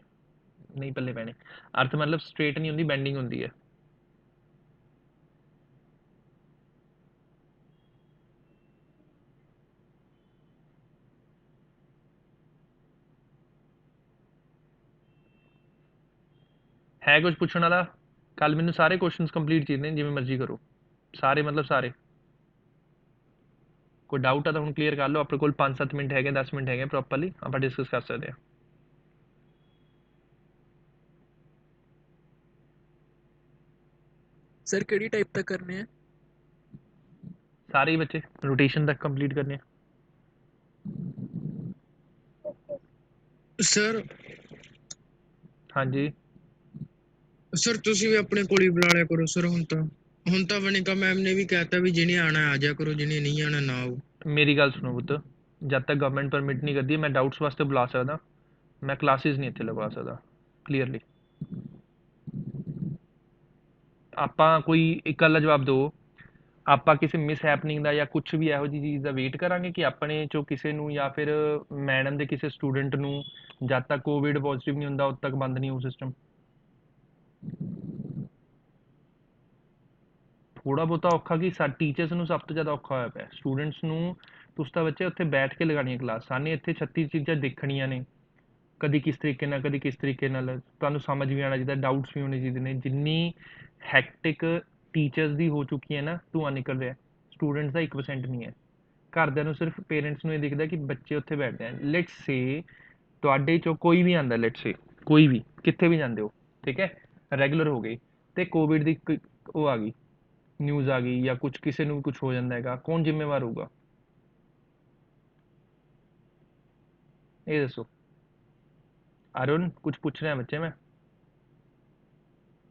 ਨਹੀਂ ਪੱਲੇ ਪੈਣੇ। ਅਰਥ ਮਤਲਬ ਸਟ੍ਰੇਟ ਨਹੀਂ ਹੁੰਦੀ, ਬੈਂਡਿੰਗ ਹੁੰਦੀ ਹੈ। ਹੈ ਕੁਝ ਪੁੱਛਣ ਵਾਲਾ? ਕੱਲ ਮੈਨੂੰ ਸਾਰੇ ਕੁਐਸਚਨਸ ਕੰਪਲੀਟ ਚਾਹੀਦੇ ਨੇ, ਜਿਵੇਂ ਮਰਜ਼ੀ ਕਰੋ, ਸਾਰੇ ਮਤਲਬ ਸਾਰੇ। ਕੋਈ ਡਾਊਟ ਆ ਤਾਂ ਹੁਣ ਕਲੀਅਰ ਕਰ ਲਓ। ਆਪਣੇ ਕੋਲ 5-7 ਮਿੰਟ ਹੈਗੇ, 10 ਮਿੰਟ ਹੈਗੇ, ਪ੍ਰੋਪਰਲੀ ਆਪਾਂ ਡਿਸਕਸ ਕਰ ਸਕਦੇ ਹਾਂ। ਸਰ ਕਿਹੜੀ ਟਾਈਪ ਤੱਕ ਕਰਨੇ ਆ? ਸਾਰੇ ਹੀ ਬੱਚੇ ਰੋਟੇਸ਼ਨ ਤੱਕ ਕੰਪਲੀਟ ਕਰਨੇ ਆ। ਸਰ ਹਾਂਜੀ ਸਰ ਤੁਸੀਂ ਵੀ ਆਪਣੇ ਕੋਲ ਹੀ ਬੁਲਾ ਲਿਆ ਕਰੋ ਸਰ। ਹੁਣ ਤਾਂ ਵਨਿਕਾ ਮੈਮ ਨੇ ਵੀ ਕਹਿਤਾ ਵੀ ਜਿਹਨੇ ਆਣਾ ਆ ਜਾ ਕਰੋ, ਜਿਹਨੇ ਨਹੀਂ ਆਣਾ ਨਾ ਆਓ। ਮੇਰੀ ਗੱਲ ਸੁਣੋ ਪੁੱਤ, ਜਦ ਤੱਕ ਗਵਰਨਮੈਂਟ ਪਰਮਿਟ ਨਹੀਂ ਕਰਦੀ ਮੈਂ ਡਾਊਟਸ ਵਾਸਤੇ ਬੁਲਾ ਸਕਦਾ, ਮੈਂ ਕਲਾਸਿਸ ਨਹੀਂ ਇੱਥੇ ਲਗਵਾ ਸਕਦਾ ਕਲੀਅਰਲੀ। ਆਪਾਂ ਕੋਈ ਇੱਕ ਗੱਲ ਦਾ ਜਵਾਬ ਦਿਓ, ਆਪਾਂ ਕਿਸੇ ਮਿਸ ਹੈਪਨਿੰਗ ਦਾ ਜਾਂ ਕੁਝ ਵੀ ਇਹੋ ਜਿਹੀ ਚੀਜ਼ ਦਾ ਵੇਟ ਕਰਾਂਗੇ ਕਿ ਆਪਣੇ ਚੋਂ ਕਿਸੇ ਨੂੰ ਜਾਂ ਫਿਰ ਮੈਡਮ ਦੇ ਕਿਸੇ ਸਟੂਡੈਂਟ ਨੂੰ ਜਦ ਤੱਕ ਕੋਵਿਡ ਪੋਜ਼ਿਟਿਵ ਨਹੀਂ ਹੁੰਦਾ ਉਦ ਤੱਕ ਬੰਦ ਨਹੀਂ ਹੋਊ ਸਿਸਟਮ? ਥੋੜਾ ਬਹੁਤਾ ਔਖਾ ਕਿ ਟੀਚਰਸ ਨੂੰ ਸਭ ਤੋਂ ਜ਼ਿਆਦਾ ਔਖਾ ਹੋਇਆ ਪਿਆ, ਸਟੂਡੈਂਟਸ ਨੂੰ। ਤੁਸੀਂ ਤਾਂ ਬੱਚੇ ਉੱਥੇ ਬੈਠ ਕੇ ਲਗਾਉਣੀਆਂ ਕਲਾਸ, ਸਾਨੇ ਇੱਥੇ 36 ਚੀਜ਼ਾਂ ਦੇਖਣੀਆਂ ਨੇ, ਕਦੀ ਕਿਸ ਤਰੀਕੇ ਨਾਲ ਕਦੀ ਕਿਸ ਤਰੀਕੇ ਨਾਲ, ਤੁਹਾਨੂੰ ਸਮਝ ਵੀ ਆਉਣਾ ਚਾਹੀਦਾ, ਡਾਊਟਸ ਵੀ ਹੋਣੇ ਚਾਹੀਦੇ ਨੇ। ਜਿੰਨੀ ਹੈਕਟਿਕ ਟੀਚਰਸ ਦੀ ਹੋ ਚੁੱਕੀ ਹੈ ਨਾ, ਧੂੰਆਂ ਨਿਕਲ ਰਿਹਾ, ਸਟੂਡੈਂਟਸ ਦਾ 1% ਨਹੀਂ ਹੈ। ਘਰਦਿਆਂ ਨੂੰ ਸਿਰਫ ਪੇਰੈਂਟਸ ਨੂੰ ਇਹ ਦਿਖਦਾ ਕਿ ਬੱਚੇ ਉੱਥੇ ਬੈਠਦੇ ਆ। ਲੈਟਸ ਸੇ ਤੁਹਾਡੇ ਚੋਂ ਕੋਈ ਵੀ ਆਉਂਦਾ, ਲੈਟਸ ਸੇ ਕੋਈ ਵੀ ਕਿੱਥੇ ਵੀ ਜਾਂਦੇ ਹੋ, ਠੀਕ ਹੈ, ਰੈਗੂਲਰ ਹੋ ਗਈ ਤੇ ਕੋਵਿਡ ਦੀ ਉਹ ਆ ਗਈ, ਨਿਊਜ਼ ਆ ਗਈ ਜਾਂ ਕੁਝ, ਕਿਸੇ ਨੂੰ ਵੀ ਕੁਝ ਹੋ ਜਾਂਦਾ ਹੈਗਾ, ਕੌਣ ਜ਼ਿੰਮੇਵਾਰ ਹੋਊਗਾ? ਇਹ ਦੱਸੋ। अरुण कुछ पूछ रहे हैं बच्चे में?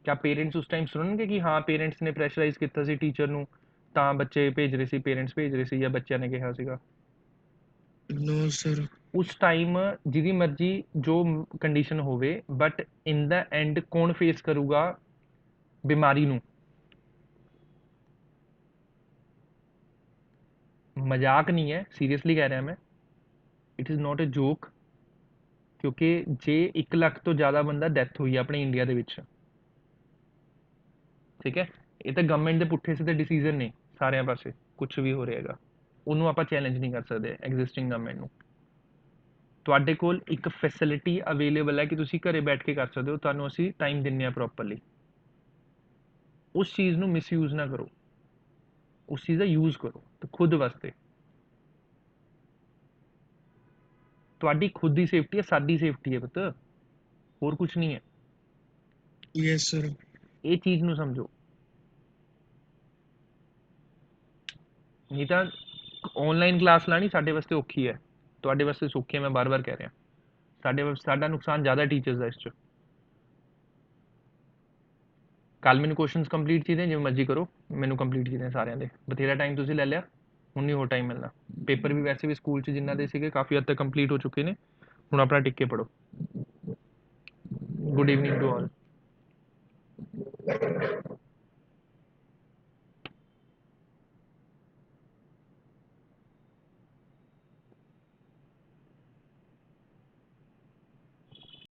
क्या पेरेंट्स उस टाइम सुननगे कि हाँ पेरेंट्स ने ਪ੍ਰੈਸ਼ਰਾਈਜ਼ ਕੀਤਾ ਸੀ ਟੀਚਰ ਨੂੰ ਤਾਂ ਬੱਚੇ ਭੇਜ ਰਹੇ ਸੀ, ਪੇਰੈਂਟਸ ਭੇਜ ਰਹੇ ਸੀ ਜਾਂ ਬੱਚਿਆਂ ਨੇ ਕਿਹਾ ਸੀਗਾ? No sir. ਉਸ ਟਾਈਮ ਜਿਹਦੀ ਮਰਜ਼ੀ ਜੋ ਕੰਡੀਸ਼ਨ ਹੋਵੇ, ਬਟ ਇਨ ਦਾ ਐਂਡ ਕੌਣ ਫੇਸ ਕਰੂਗਾ ਬਿਮਾਰੀ ਨੂੰ? ਮਜ਼ਾਕ ਨਹੀਂ ਹੈ, ਸੀਰੀਅਸਲੀ ਕਹਿ ਰਿਹਾ ਮੈਂ, ਇਟ ਇਜ਼ ਨਾਟ ਅ ਜੋਕ। ਕਿਉਂਕਿ ਜੇ 1 ਲੱਖ ਤੋਂ ਜ਼ਿਆਦਾ ਬੰਦਾ ਡੈਥ ਹੋਈ ਹੈ ਆਪਣੇ ਇੰਡੀਆ ਦੇ ਵਿੱਚ, ਠੀਕ ਹੈ, ਇਹ ਤਾਂ ਗਵਰਨਮੈਂਟ ਦੇ ਪੁੱਠੇ ਸਿੱਧੇ ਡਿਸੀਜ਼ਨ ਨੇ ਸਾਰਿਆਂ ਪਾਸੇ, ਕੁਝ ਵੀ ਹੋ ਰਿਹਾ ਹੈਗਾ, ਉਹਨੂੰ ਆਪਾਂ ਚੈਲੰਜ ਨਹੀਂ ਕਰ ਸਕਦੇ ਐਗਜ਼ਿਸਟਿੰਗ ਗਵਰਨਮੈਂਟ ਨੂੰ। ਤੁਹਾਡੇ ਕੋਲ ਇੱਕ ਫੈਸਿਲਿਟੀ ਅਵੇਲੇਬਲ ਹੈ ਕਿ ਤੁਸੀਂ ਘਰੇ ਬੈਠ ਕੇ ਕਰ ਸਕਦੇ ਹੋ, ਤੁਹਾਨੂੰ ਅਸੀਂ ਟਾਈਮ ਦਿੰਦੇ ਹਾਂ ਪ੍ਰੋਪਰਲੀ। ਉਸ ਚੀਜ਼ ਨੂੰ ਮਿਸਯੂਜ਼ ਨਾ ਕਰੋ, ਉਸ ਚੀਜ਼ ਦਾ ਯੂਜ਼ ਕਰੋ ਤੇ ਖੁਦ ਵਾਸਤੇ। ਤੁਹਾਡੀ ਖੁਦ ਦੀ ਸੇਫਟੀ ਹੈ, ਸਾਡੀ ਸੇਫਟੀ ਹੈ ਪੁੱਤ, ਹੋਰ ਕੁਝ ਨਹੀਂ ਹੈ। Yes sir. ਇਹ ਚੀਜ਼ ਨੂੰ ਸਮਝੋ। ਨਹੀਂ ਤਾਂ ਆਨਲਾਈਨ ਕਲਾਸ ਲਾਣੀ ਸਾਡੇ ਵਾਸਤੇ ਔਖੀ ਹੈ, ਤੁਹਾਡੇ ਵਾਸਤੇ ਸੌਖੀ ਹੈ, ਮੈਂ ਬਾਰ-ਬਾਰ ਕਹਿ ਰਿਹਾ। ਸਾਡਾ ਨੁਕਸਾਨ ਜ਼ਿਆਦਾ ਟੀਚਰਸ ਦਾ ਇਸ 'ਚ। ਕੱਲ ਮੈਨੂੰ ਕੁਐਸਚਨਸ ਕੰਪਲੀਟ ਚਾਹੀਦੇ, ਜਿਵੇਂ ਮਰਜ਼ੀ ਕਰੋ, ਮੈਨੂੰ ਕੰਪਲੀਟ ਚਾਹੀਦੇ ਸਾਰਿਆਂ ਦੇ। ਬਥੇਰਾ ਟਾਈਮ ਤੁਸੀਂ ਲੈ ਲਿਆ, ਹੁਣ ਨਹੀਂ ਹੋਰ ਟਾਈਮ ਮਿਲਣਾ। ਪੇਪਰ ਵੀ ਵੈਸੇ ਵੀ ਸਕੂਲ 'ਚ ਜਿਨ੍ਹਾਂ ਦੇ ਸੀਗੇ ਕਾਫੀ ਹੱਦ ਤੱਕ ਕੰਪਲੀਟ ਹੋ ਚੁੱਕੇ ਨੇ, ਹੁਣ ਆਪਣਾ ਟਿਕ ਕੇ ਪੜ੍ਹੋ। Good evening to all.